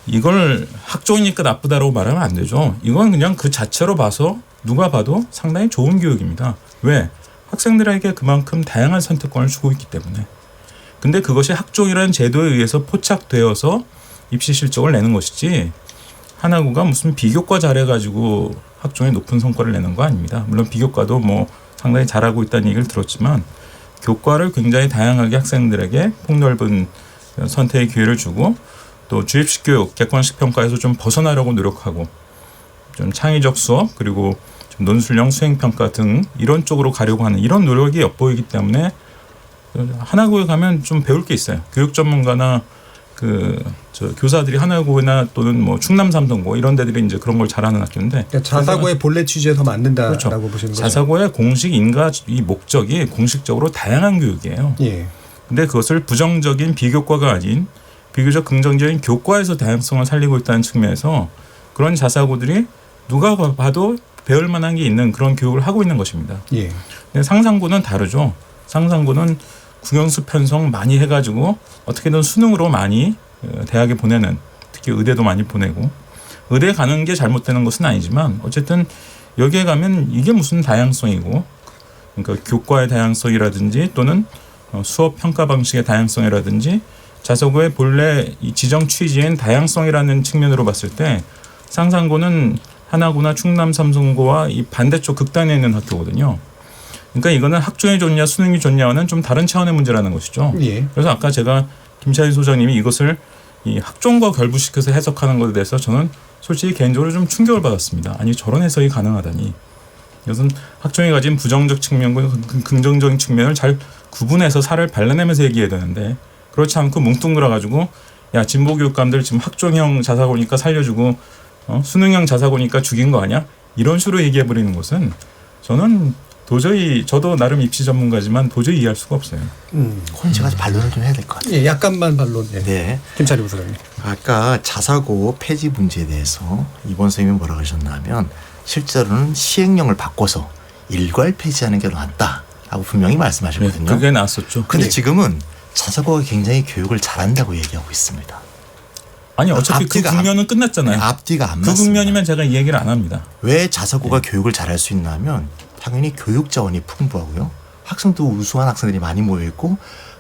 이걸 학종이니까 나쁘다라고 말하면 안 되죠. 이건 그냥 그 자체로 봐서 누가 봐도 상당히 좋은 교육입니다. 왜? 학생들에게 그만큼 다양한 선택권을 주고 있기 때문에. 근데 그것이 학종이라는 제도에 의해서 포착되어서 입시 실적을 내는 것이지 하나고가 무슨 비교과 잘해가지고 학종에 높은 성과를 내는 거 아닙니다. 물론 비교과도 뭐 상당히 잘하고 있다는 얘기를 들었지만 교과를 굉장히 다양하게 학생들에게 폭넓은 선택의 기회를 주고 또 주입식 교육, 객관식 평가에서 좀 벗어나려고 노력하고 좀 창의적 수업 그리고 좀 논술형 수행평가 등 이런 쪽으로 가려고 하는 이런 노력이 엿보이기 때문에 하나고에 가면 좀 배울 게 있어요. 교육 전문가나 교사들이 하나고나 또는 뭐 충남 삼성고 이런 데들이 이제 그런 걸 잘하는 학교인데 그러니까 자사고의 본래 취지에 더 맞는다라고 그렇죠. 보시는 거죠. 자사고의 공식 인가 이 목적이 공식적으로 다양한 교육이에요. 근데 그것을 부정적인 비교과가 아닌 비교적 긍정적인 교과에서 다양성을 살리고 있다는 측면에서 그런 자사고들이 누가 봐도 배울 만한 게 있는 그런 교육을 하고 있는 것입니다. 근데 상상고는 다르죠. 상상고는 국영수 편성 많이 해가지고 어떻게든 수능으로 많이 대학에 보내는 특히 의대도 많이 보내고 의대 가는 게 잘못되는 것은 아니지만 어쨌든 여기에 가면 이게 무슨 다양성이고 그러니까 교과의 다양성이라든지 또는 수업 평가 방식의 다양성이라든지 자사고의 본래 이 지정 취지인 다양성이라는 측면으로 봤을 때 상산고는 하나고나 충남 삼성고와 이 반대쪽 극단에 있는 학교거든요. 그러니까 이거는 학종이 좋냐 수능이 좋냐와는 좀 다른 차원의 문제라는 것이죠. 예. 그래서 아까 제가 김찬희 소장님이 이것을 이 학종과 결부시켜서 해석하는 것에 대해서 저는 솔직히 개인적으로 좀 충격을 받았습니다. 아니 저런 해석이 가능하다니. 이것은 학종이 가진 부정적 측면과 긍정적인 측면을 잘 구분해서 살을 발라내면서 얘기해야 되는데 그렇지 않고 뭉뚱그려 가지고 야 진보교육감들 지금 학종형 자사고니까 살려주고 수능형 자사고니까 죽인 거 아니야? 이런 식으로 얘기해버리는 것은 저는 도저히 저도 나름 입시 전문가지만 도저히 이해할 수가 없어요. 그건 제가 반론을 좀 해야 될 것 같아요. 예, 약간만 반론. 예. 네. 김찬희 부사장님. 아까 자사고 폐지 문제에 대해서 이번 선생님이 뭐라고 하셨나 하면 실제로는 시행령을 바꿔서 일괄 폐지하는 게 낫다라고 분명히 말씀하셨거든요. 네, 그게 나왔었죠. 근데 예. 지금은 자사고가 굉장히 교육을 잘한다고 얘기하고 있습니다. 아니 어차피 그 국면은 끝났잖아요. 앞뒤가 안 그 맞습니다. 국면이면 제가 이 얘기를 안 합니다. 왜 자사고가 교육을 잘할 수 있나 하면 당연히 교육 자원이 풍부하고요. 학생도 우수한 학생들이 많이 모여있고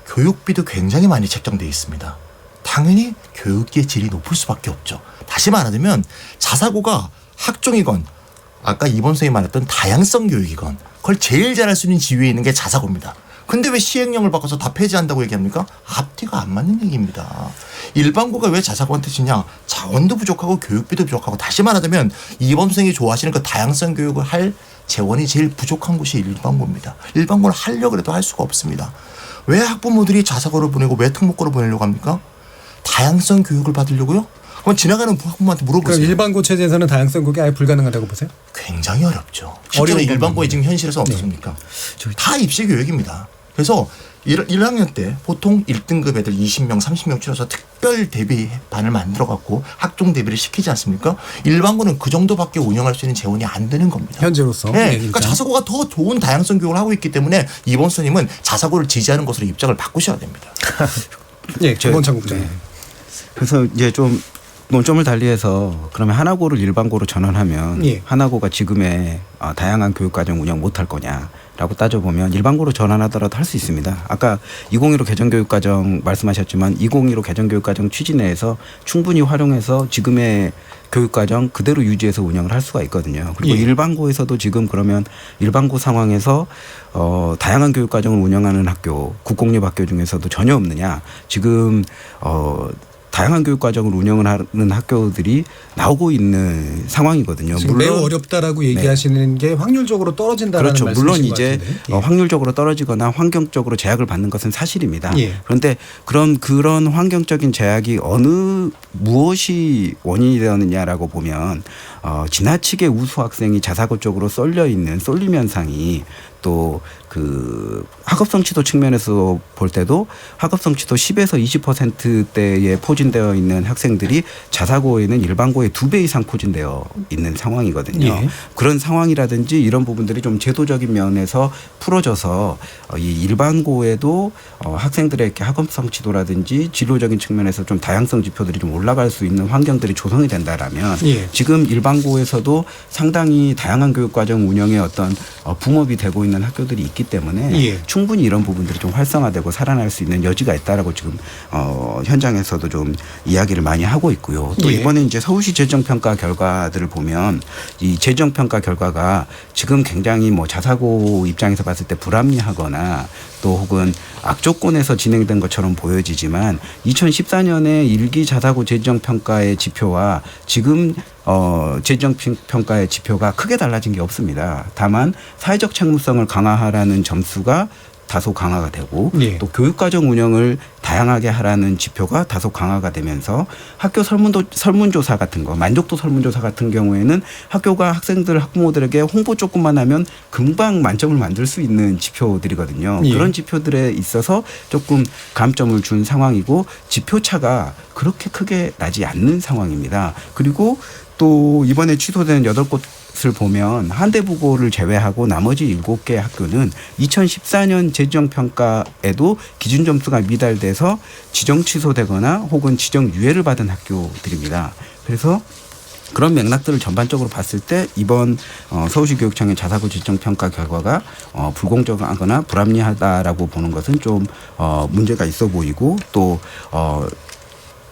교육비도 굉장히 많이 책정되어 있습니다. 당연히 교육의 질이 높을 수밖에 없죠. 다시 말하자면 자사고가 학종이건 아까 이번 선생님이 말했던 다양성 교육이건 그걸 제일 잘할 수 있는 지위에 있는 게 자사고입니다. 근데 왜 시행령을 바꿔서 다 폐지한다고 얘기합니까? 앞뒤가 안 맞는 얘기입니다. 일반고가 왜 자사고한테 지냐? 자원도 부족하고 교육비도 부족하고 다시 말하자면 이번 선생님이 좋아하시는 그 다양성 교육을 할 재원이 제일 부족한 곳이 일반고입니다. 일반고를 하려고 해도 할 수가 없습니다. 왜 학부모들이 자사고를 보내고 왜 특목고를 보내려고 합니까? 다양성 교육을 받으려고요? 그럼 지나가는 학부모한테 물어보세요. 그럼 일반고 체제에서는 다양성 교육이 아예 불가능하다고 보세요? 굉장히 어렵죠. 실제로 일반고에 지금 현실에서 없습니까? 다 입시 교육입니다. 그래서 1학년 때 보통 1등급 애들 20명, 30명 줄여서 특별 대비반을 만들어갖고 학종 대비를 시키지 않습니까? 일반고는 그 정도밖에 운영할 수 있는 재원이 안 되는 겁니다. 현재로서. 네, 네, 그러니까 자사고가 더 좋은 다양성 교육을 하고 있기 때문에 이번 선생님은 자사고를 지지하는 것으로 입장을 바꾸셔야 됩니다. 예, 김원창 국장님. 네. 그래서 이제 좀 논점을 달리해서 그러면 하나고를 일반고로 전환하면 예. 하나고가 지금의 다양한 교육과정 운영 못할 거냐라고 따져보면 일반고로 전환하더라도 할 수 있습니다. 아까 2015 개정교육과정 말씀하셨지만 2015 개정교육과정 취지 내에서 충분히 활용해서 지금의 교육과정 그대로 유지해서 운영을 할 수가 있거든요. 그리고 예. 일반고에서도 지금 그러면 일반고 상황에서 다양한 교육과정을 운영하는 학교, 국공립학교 중에서도 전혀 없느냐. 지금 다양한 교육과정을 운영을 하는 학교들이 나오고 있는 상황이거든요. 지금 물론 매우 어렵다라고 얘기하시는 게 확률적으로 떨어진다는 그렇죠. 말씀이신 물론 것 이제 같은데. 예. 확률적으로 떨어지거나 환경적으로 제약을 받는 것은 사실입니다. 예. 그런데 그런 환경적인 제약이 무엇이 원인이 되었느냐라고 보면 지나치게 우수 학생이 자사고 쪽으로 쏠려 있는 쏠림 현상이 또 그 학업성 취도 측면에서 볼 때도 학업성 취도 10에서 20%대에 포진되어 있는 학생들이 자사고에는 일반고의 2배 이상 포진되어 있는 상황이거든요. 예. 그런 상황이라든지 이런 부분들이 좀 제도적인 면에서 풀어져서 이 일반고에도 학생들의 학업성 취도라든지 진로적인 측면에서 좀 다양성 지표들이 좀 올라갈 수 있는 환경들이 조성이 된다라면 예. 지금 일반고에서도 상당히 다양한 교육과정 운영에 어떤 붕업이 되고 있는 학교들이 있기 때문에 예. 충분히 이런 부분들이 좀 활성화되고 살아날 수 있는 여지가 있다라고 지금 현장에서도 좀 이야기를 많이 하고 있고요. 또 예. 이번에 이제 서울시 재정평가 결과들을 보면 이 재정평가 결과가 지금 굉장히 뭐 자사고 입장에서 봤을 때 불합리하거나 또 혹은 악조건에서 진행된 것처럼 보여지지만 2014년에 일기 자사고 재정평가의 지표와 지금 재정평가의 지표가 크게 달라진 게 없습니다. 다만 사회적 책무성을 강화하라는 점수가 다소 강화가 되고 예. 또 교육과정 운영을 다양하게 하라는 지표가 다소 강화가 되면서 학교 설문조사 같은 거 만족도 설문조사 같은 경우에는 학교가 학생들 학부모들에게 홍보 조금만 하면 금방 만점을 만들 수 있는 지표들이거든요. 예. 그런 지표들에 있어서 조금 감점을 준 상황이고 지표차가 그렇게 크게 나지 않는 상황입니다. 그리고 또 이번에 취소된 8곳을 보면 한대부고를 제외하고 나머지 7개 학교는 2014년 재정평가에도 기준 점수가 미달돼서 지정 취소되거나 혹은 지정 유예를 받은 학교들입니다. 그래서 그런 맥락들을 전반적으로 봤을 때 이번 서울시 교육청의 자사고 지정 평가 결과가 불공정하거나 불합리하다라고 보는 것은 좀 문제가 있어 보이고 또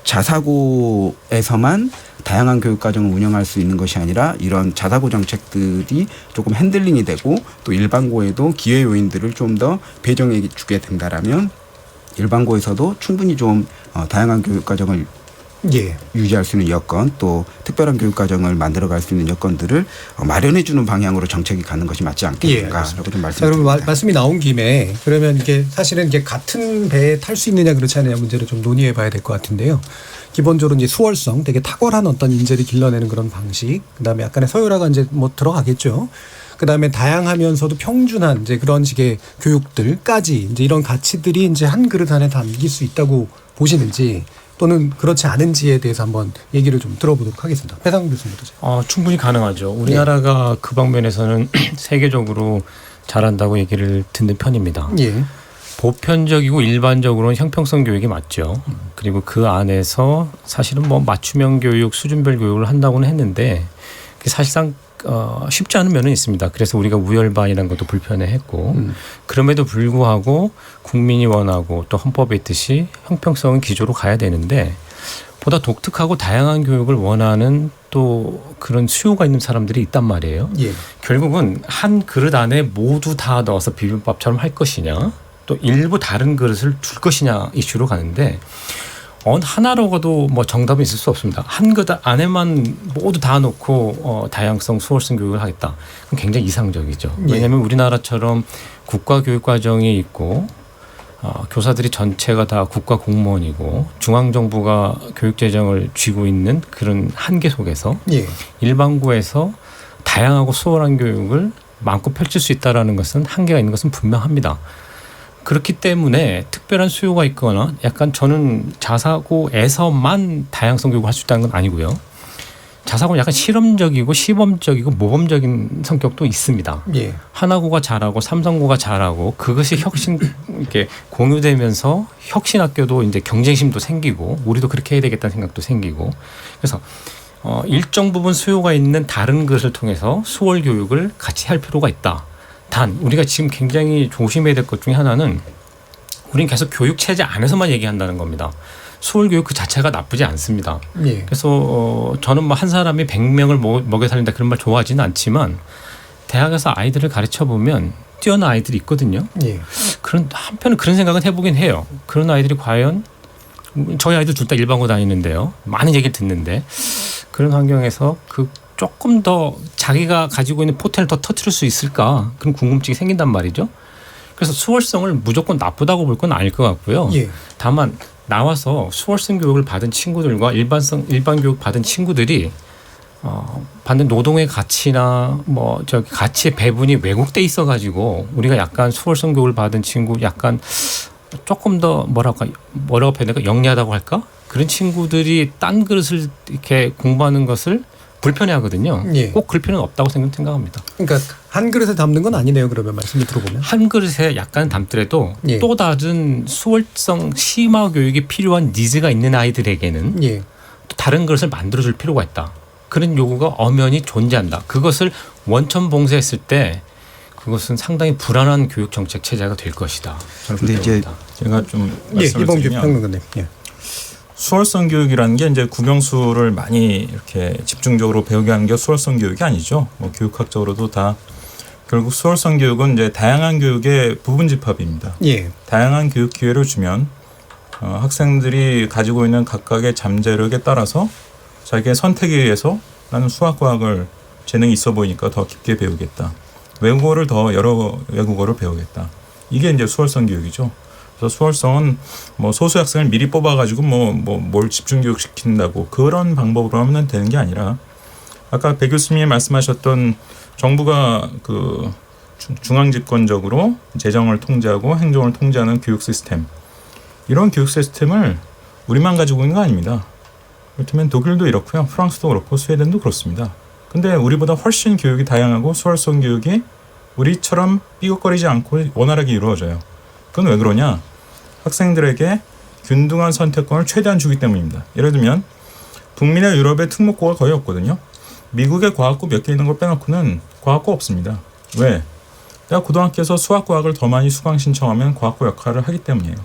자사고에서만 다양한 교육과정을 운영할 수 있는 것이 아니라 이런 자사고 정책들이 조금 핸들링이 되고 또 일반고에도 기회 요인들을 좀 더 배정해 주게 된다라면 일반고에서도 충분히 좀 다양한 교육과정을 유지할 수 있는 여건 또 특별한 교육과정을 만들어갈 수 있는 여건들을 마련해 주는 방향으로 정책이 가는 것이 맞지 않겠는가라고 좀 말씀드립니다. 말씀이 나온 김에 그러면 이게 사실은 이게 같은 배에 탈 수 있느냐 그렇지 않느냐 문제를 좀 논의해 봐야 될 것 같은데요. 기본적으로 이제 수월성, 되게 탁월한 어떤 인재를 길러내는 그런 방식, 그다음에 약간의 서열화가 이제 뭐 들어가겠죠. 그다음에 다양하면서도 평준한 이제 그런 식의 교육들까지 이제 이런 가치들이 이제 한 그릇 안에 담길 수 있다고 보시는지 또는 그렇지 않은지에 대해서 한번 얘기를 좀 들어보도록 하겠습니다. 배상훈 교수님부터. 충분히 가능하죠. 우리나라가 그 방면에서는 세계적으로 잘한다고 얘기를 듣는 편입니다. 보편적이고 일반적으로는 형평성 교육이 맞죠. 그리고 그 안에서 사실은 뭐 맞춤형 교육, 수준별 교육을 한다고는 했는데 사실상 쉽지 않은 면은 있습니다. 그래서 우리가 우열반이라는 것도 불편해했고 그럼에도 불구하고 국민이 원하고 또 헌법에 있듯이 형평성은 기조로 가야 되는데 보다 독특하고 다양한 교육을 원하는 또 그런 수요가 있는 사람들이 있단 말이에요. 결국은 한 그릇 안에 모두 다 넣어서 비빔밥처럼 할 것이냐 또 일부 다른 그릇을 줄 것이냐 이슈로 가는데 하나로도 뭐 정답이 있을 수 없습니다. 한 그릇 안에만 모두 다 놓고 다양성, 수월성 교육을 하겠다. 그건 굉장히 이상적이죠. 왜냐하면 우리나라처럼 국가교육과정이 있고 교사들이 전체가 다 국가 공무원이고 중앙정부가 교육재정을 쥐고 있는 그런 한계 속에서 일반고에서 다양하고 수월한 교육을 마음껏 펼칠 수 있다는 것은 한계가 있는 것은 분명합니다. 그렇기 때문에 특별한 수요가 있거나 약간 저는 자사고에서만 다양성 교육을 할 수 있다는 건 아니고요. 자사고는 약간 실험적이고 시범적이고 모범적인 성격도 있습니다. 하나고가 잘하고 삼성고가 잘하고 그것이 이렇게 공유되면서 혁신학교도 이제 경쟁심도 생기고 우리도 그렇게 해야 되겠다는 생각도 생기고 그래서 일정 부분 수요가 있는 다른 것을 통해서 수월 교육을 같이 할 필요가 있다. 단 우리가 지금 굉장히 조심해야 될 것 중에 하나는 우리는 계속 교육 체제 안에서만 얘기한다는 겁니다. 수월 교육 그 자체가 나쁘지 않습니다. 그래서 저는 뭐 한 사람이 100명을 먹여 살린다 그런 말 좋아하지는 않지만 대학에서 아이들을 가르쳐 보면 뛰어난 아이들이 있거든요. 그런 한편은 그런 생각은 해보긴 해요. 그런 아이들이 과연 저희 아이들 둘 다 일반고 다니는데요. 많은 얘기를 듣는데 그런 환경에서 조금 더 자기가 가지고 있는 포텐을 더 터뜨릴 수 있을까 그런 궁금증이 생긴단 말이죠. 그래서 수월성을 무조건 나쁘다고 볼 건 아닐 것 같고요. 다만 나와서 수월성 교육을 받은 친구들과 일반 교육 받은 친구들이 받는 노동의 가치나 가치의 배분이 왜곡돼 있어가지고 우리가 약간 수월성 교육을 받은 친구 약간 조금 더 뭐라고 표현할까 영리하다고 할까 그런 친구들이 딴 그릇을 이렇게 공부하는 것을 불편해하거든요. 꼭 그럴 필요는 없다고 생각합니다. 그러니까 한 그릇에 담는 건 아니네요. 그러면 말씀을 들어보면 한 그릇에 약간 담더라도 또 다른 수월성 심화 교육이 필요한 니즈가 있는 아이들에게는 또 다른 그릇을 만들어줄 필요가 있다. 그런 요구가 엄연히 존재한다. 그것을 원천 봉쇄했을 때 그것은 상당히 불안한 교육 정책 체제가 될 것이다. 근데 이제 제가 좀 말씀을 드리면 수월성 교육이라는 게 이제 국영수를 많이 이렇게 집중적으로 배우게 하는 게 수월성 교육이 아니죠. 뭐 교육학적으로도 다 결국 수월성 교육은 이제 다양한 교육의 부분 집합입니다. 다양한 교육 기회를 주면 학생들이 가지고 있는 각각의 잠재력에 따라서 자기의 선택에 의해서 나는 수학과학을 재능이 있어 보이니까 더 깊게 배우겠다. 외국어를 더 여러 외국어를 배우겠다. 이게 이제 수월성 교육이죠. 그래서 수월성은 뭐 소수 학생을 미리 뽑아가지고 뭘 집중 교육 시킨다고 그런 방법으로 하면 되는 게 아니라 아까 배 교수님이 말씀하셨던 정부가 그 중앙 집권적으로 재정을 통제하고 행정을 통제하는 교육 시스템 이런 교육 시스템을 우리만 가지고 있는 거 아닙니다. 그렇다면 독일도 이렇고요, 프랑스도 그렇고 스웨덴도 그렇습니다. 근데 우리보다 훨씬 교육이 다양하고 수월성 교육이 우리처럼 삐걱거리지 않고 원활하게 이루어져요. 그건 왜 그러냐? 학생들에게 균등한 선택권을 최대한 주기 때문입니다. 예를 들면 북미나 유럽에 특목고가 거의 없거든요. 미국에 과학고 몇 개 있는 걸 빼놓고는 과학고 없습니다. 왜? 내가 고등학교에서 수학과학을 더 많이 수강 신청하면 과학고 역할을 하기 때문이에요.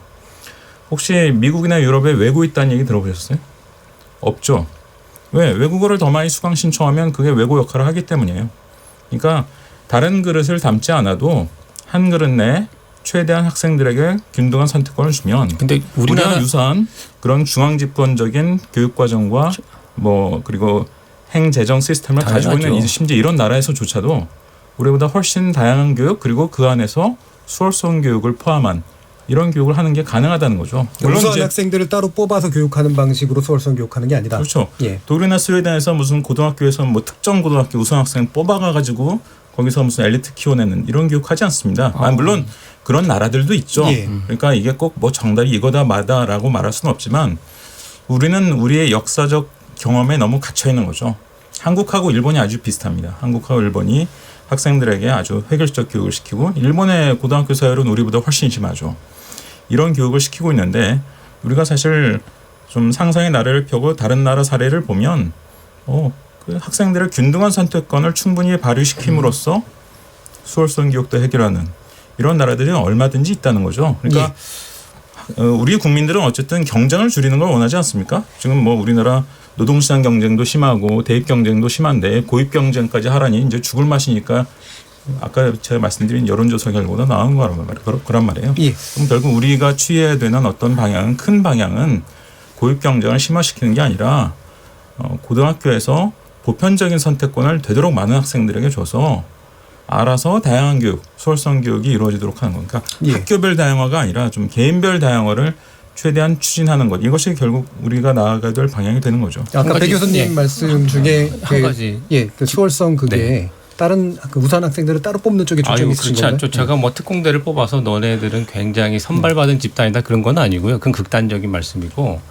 혹시 미국이나 유럽에 외고 있다는 얘기 들어보셨어요? 없죠. 왜? 외국어를 더 많이 수강 신청하면 그게 외고 역할을 하기 때문이에요. 그러니까 다른 그릇을 담지 않아도 한 그릇 내 최대한 학생들에게 균등한 선택권을 주면 근데 우리나라 유사한 그런 중앙집권적인 교육과정과 뭐 그리고 행재정 시스템을 가지고 있는 심지어 이런 나라에서조차도 우리보다 훨씬 다양한 교육 그리고 그 안에서 수월성 교육을 포함한 이런 교육을 하는 게 가능하다는 거죠. 물론 우수한 학생들을 따로 뽑아서 교육하는 방식으로 수월성 교육하는 게 아니다. 그렇죠. 예. 독일이나 스웨덴에서 무슨 고등학교에서 뭐 특정 고등학교 우수한 학생 뽑아가지고 거기서 무슨 엘리트 키워내는 이런 교육하지 않습니다. 물론 그런 나라들도 있죠. 예. 그러니까 이게 꼭 뭐 정답이 이거다 마다라고 말할 수는 없지만 우리는 우리의 역사적 경험에 너무 갇혀 있는 거죠. 한국하고 일본이 아주 비슷합니다. 한국하고 일본이 학생들에게 아주 획일적 교육을 시키고 일본의 고등학교 사회는 우리보다 훨씬 심하죠. 이런 교육을 시키고 있는데 우리가 사실 좀 상상의 나래를 펴고 다른 나라 사례를 보면 그 학생들의 균등한 선택권을 충분히 발휘시킴으로써 수월성 교육도 해결하는 이런 나라들이 얼마든지 있다는 거죠. 그러니까 우리 국민들은 어쨌든 경쟁을 줄이는 걸 원하지 않습니까? 지금 뭐 우리나라 노동시장 경쟁도 심하고 대입 경쟁도 심한데 고입 경쟁까지 하라니 이제 죽을 맛이니까 아까 제가 말씀드린 여론조사 결과가 나온 거란 말이에요. 예. 그럼 결국 우리가 취해야 되는 어떤 방향은 큰 방향은 고입 경쟁을 심화시키는 게 아니라 고등학교에서 보편적인 선택권을 되도록 많은 학생들에게 줘서 알아서 다양한 교육, 수월성 교육이 이루어지도록 하는 거니까 학교별 다양화가 아니라 좀 개인별 다양화를 최대한 추진하는 것. 이것이 결국 우리가 나아가야 될 방향이 되는 거죠. 아까 배 교수님 말씀 중에 한 가지 그 수월성 그게 다른 그 우수한 학생들을 따로 뽑는 쪽에 초점이 있으신 그렇지 건가요? 않죠. 제가 뭐 특공대를 뽑아서 너네들은 굉장히 선발받은 집단이다 그런 건 아니고요. 그건 극단적인 말씀이고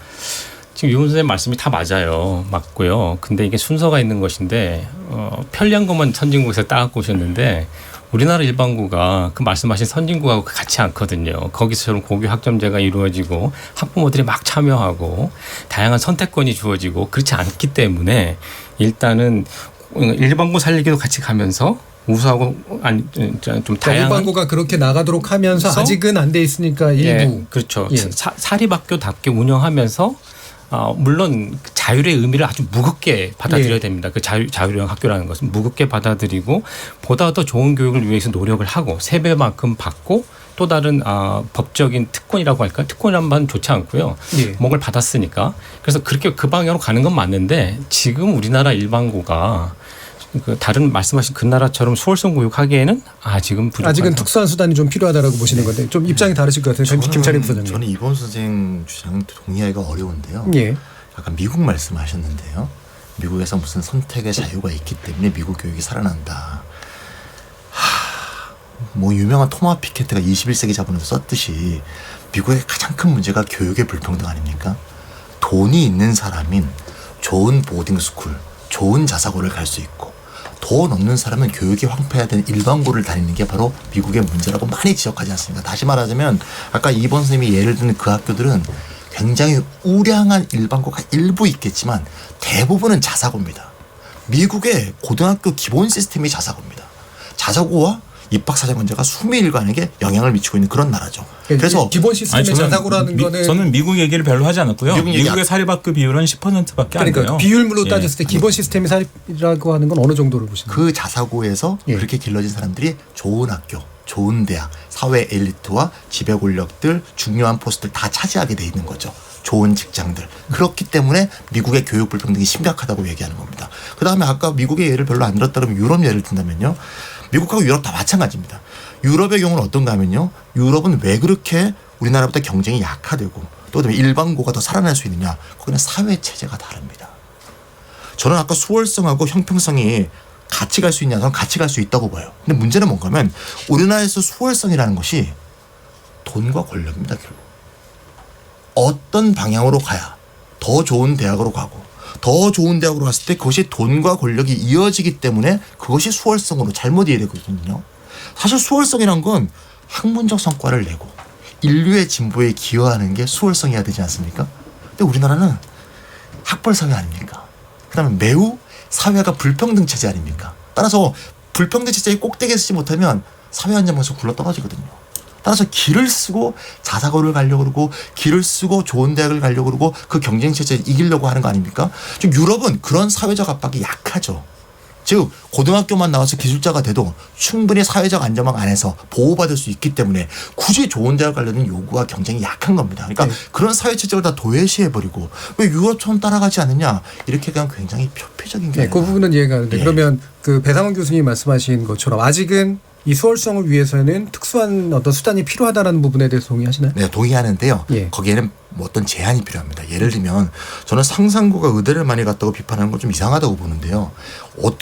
지금 유 선생님 말씀이 다 맞고요. 근데 이게 순서가 있는 것인데 편리한 것만 선진국에서 따갖고 오셨는데 우리나라 일반고가 그 말씀하신 선진국하고 같지 않거든요. 거기서처럼 고교 학점제가 이루어지고 학부모들이 막 참여하고 다양한 선택권이 주어지고 그렇지 않기 때문에 일단은 일반고 살리기도 같이 가면서 우수하고 좀 다양한 일반고가 그렇게 나가도록 하면서 아직은 안 돼 있으니까 일부 그렇죠. 사립학교답게 운영하면서 물론 자율의 의미를 아주 무겁게 받아들여야 됩니다. 그 자율형 학교라는 것은 무겁게 받아들이고 보다 더 좋은 교육을 위해서 노력을 하고 3배만큼 받고 또 다른 법적인 특권이라고 할까요? 특권이란 말은 좋지 않고요. 뭔가를 받았으니까. 그래서 그렇게 그 방향으로 가는 건 맞는데 지금 우리나라 일반고가 그 다른 말씀하신 그 나라처럼 수월성 교육하기에는 아직은 부족하다. 아직은 특수한 수단이 좀 필요하다라고 보시는 건데 좀 입장이 다르실 것 같아요. 김찬희 부사장님. 저는 이번 선생 주장 동의하기가 어려운데요. 예. 약간 미국 말씀하셨는데요. 미국에서 무슨 선택의 자유가 있기 때문에 미국 교육이 살아난다. 뭐 유명한 토마 피케트가 21세기 자본에서 썼듯이 미국의 가장 큰 문제가 교육의 불평등 아닙니까? 돈이 있는 사람인 좋은 보딩스쿨, 좋은 자사고를 갈 수 있고 돈 없는 사람은 교육이 황폐화된 일반고를 다니는 게 바로 미국의 문제라고 많이 지적하지 않습니까? 다시 말하자면 아까 이번 선생님이 예를 드는 그 학교들은 굉장히 우량한 일반고가 일부 있겠지만 대부분은 자사고입니다. 미국의 고등학교 기본 시스템이 자사고입니다. 자사고와 입학사정관제가 수미일관에게 영향을 미치고 있는 그런 나라죠. 그래서 기본 시스템의 자사고라는 거는 저는 미국 얘기를 별로 하지 않았고요. 미국의 사립학교 비율은 10%밖에 안 돼요. 그러니까 비율로 따졌을 때 기본 시스템이 사립이라고 하는 건 어느 정도를 보시나요? 그 자사고에서 그렇게 길러진 사람들이 좋은 학교, 좋은 대학, 사회 엘리트와 지배 권력들, 중요한 포스트를 다 차지하게 돼 있는 거죠. 좋은 직장들. 그렇기 때문에 미국의 교육 불평등이 심각하다고 얘기하는 겁니다. 그다음에 아까 미국의 예를 별로 안 들었다 그러면 유럽 예를 든다면요. 미국하고 유럽 다 마찬가지입니다. 유럽의 경우는 어떤가 하면요. 유럽은 왜 그렇게 우리나라보다 경쟁이 약화되고 또 그다음에 일반고가 더 살아날 수 있느냐. 거기는 사회체제가 다릅니다. 저는 아까 수월성하고 형평성이 같이 갈 수 있냐. 저는 같이 갈 수 있다고 봐요. 근데 문제는 뭔가 하면 우리나라에서 수월성이라는 것이 돈과 권력입니다. 결국. 어떤 방향으로 가야 더 좋은 대학으로 가고 더 좋은 대학으로 갔을 때 그것이 돈과 권력이 이어지기 때문에 그것이 수월성으로 잘못 이해되거든요. 사실 수월성이란 건 학문적 성과를 내고 인류의 진보에 기여하는 게 수월성이어야 되지 않습니까? 근데 우리나라는 학벌 사회 아닙니까? 그다음에 매우 사회가 불평등 체제 아닙니까? 따라서 불평등 체제의 꼭대기에 서지 못하면 사회 안정에서 굴러 떨어지거든요. 따라서 길을 쓰고 자사고를 가려고 그러고 길을 쓰고 좋은 대학을 가려고 그러고 그 경쟁 체제에 이기려고 하는 거 아닙니까? 좀 유럽은 그런 사회적 압박이 약하죠. 즉 고등학교만 나와서 기술자가 돼도 충분히 사회적 안전망 안에서 보호받을 수 있기 때문에 굳이 좋은 대학 가려는 요구와 경쟁이 약한 겁니다. 그러니까 네. 그런 사회 체제를 다 도외시해버리고 왜 유럽처럼 따라가지 않느냐 이렇게 그냥 굉장히 표피적인 게. 네, 그 부분은 이해가 가는데 예. 그러면 그 배상원 교수님 말씀하신 것처럼 아직은 이 수월성을 위해서는 특수한 어떤 수단이 필요하다라는 부분에 대해서 동의하시나요? 네, 동의하는데요. 예. 거기에는 뭐 어떤 제한이 필요합니다. 예를 들면 저는 상상고가 의대를 많이 갔다고 비판하는 건 좀 이상하다고 보는데요.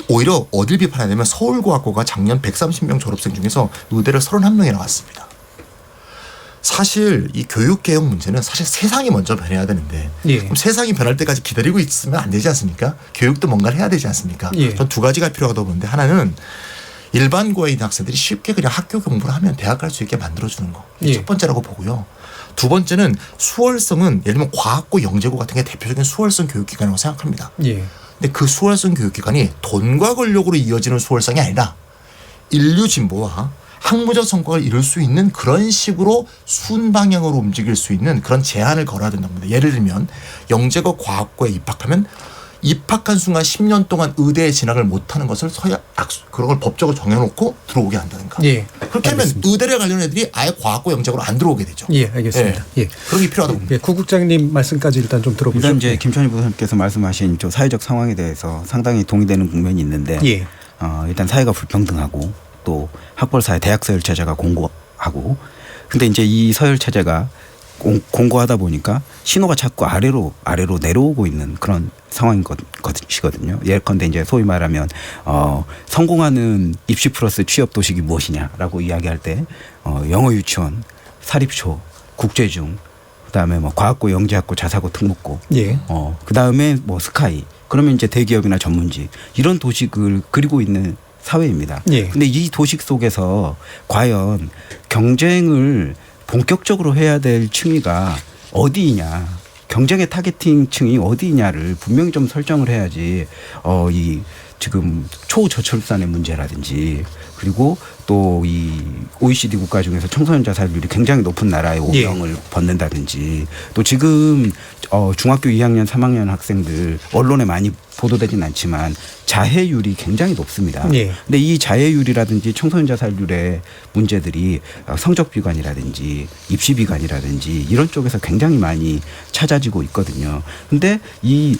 오히려 어딜 비판하냐면 서울고학고가 작년 130명 졸업생 중에서 의대를 31명이 나왔습니다. 사실 이 교육개혁 문제는 사실 세상이 먼저 변해야 되는데 예. 그럼 세상이 변할 때까지 기다리고 있으면 안 되지 않습니까? 교육도 뭔가를 해야 되지 않습니까? 예. 전 두 가지가 필요하다고 보는데 하나는 일반고에 있는 학생들이 쉽게 그냥 학교 공부를 하면 대학 갈 수 있게 만들어주는 거. 이게 예. 첫 번째라고 보고요. 두 번째는 수월성은 예를 들면 과학고, 영재고 같은 게 대표적인 수월성 교육기관이라고 생각합니다. 예. 근데 그 수월성 교육기관이 돈과 권력으로 이어지는 수월성이 아니라 인류 진보와 학문적 성과를 이룰 수 있는 그런 식으로 순방향으로 움직일 수 있는 그런 제한을 걸어야 된다고 합니다. 예를 들면 영재고 과학고에 입학하면 입학한 순간 10년 동안 의대에 진학을 못하는 것을 그런 걸 법적으로 정해놓고 들어오게 한다든가. 예. 그렇게 하면 의대를 가려는 애들이 아예 과학고 영재고로 안 들어오게 되죠. 예, 알겠습니다. 예. 그런 게 필요하다고 봅니다. 예, 구 국장님 말씀까지 일단 좀 들어보죠. 일단 이제 김천희 부장님께서 말씀하신 저 사회적 상황에 대해서 상당히 동의되는 국면이 있는데 예. 일단 사회가 불평등하고 또 학벌 사회 대학 서열 체제가 공고하고 근데 이제 이 서열 체제가 공고하다 보니까 신호가 자꾸 아래로 내려오고 있는 그런 상황인 것이거든요. 예컨대 이제 소위 말하면 성공하는 입시 플러스 취업 도식이 무엇이냐라고 이야기할 때 영어 유치원, 사립초, 국제중, 그다음에 뭐 과학고, 영재학고, 자사고, 특목고, 예. 그다음에 뭐 스카이. 그러면 이제 대기업이나 전문직 이런 도식을 그리고 있는 사회입니다. 예. 근데 이 도식 속에서 과연 경쟁을 본격적으로 해야 될 층위가 어디이냐, 경쟁의 타겟팅 층이 어디이냐를 분명히 좀 설정을 해야지 이 지금 초저출산의 문제라든지 그리고 또 이 OECD 국가 중에서 청소년 자살률이 굉장히 높은 나라의 오명을 벗는다든지 또 지금 중학교 2학년 3학년 학생들 언론에 많이 보도되진 않지만 자해율이 굉장히 높습니다. 예. 근데 이 자해율이라든지 청소년 자살률의 문제들이 성적 비관이라든지 입시 비관이라든지 이런 쪽에서 굉장히 많이 찾아지고 있거든요. 근데 이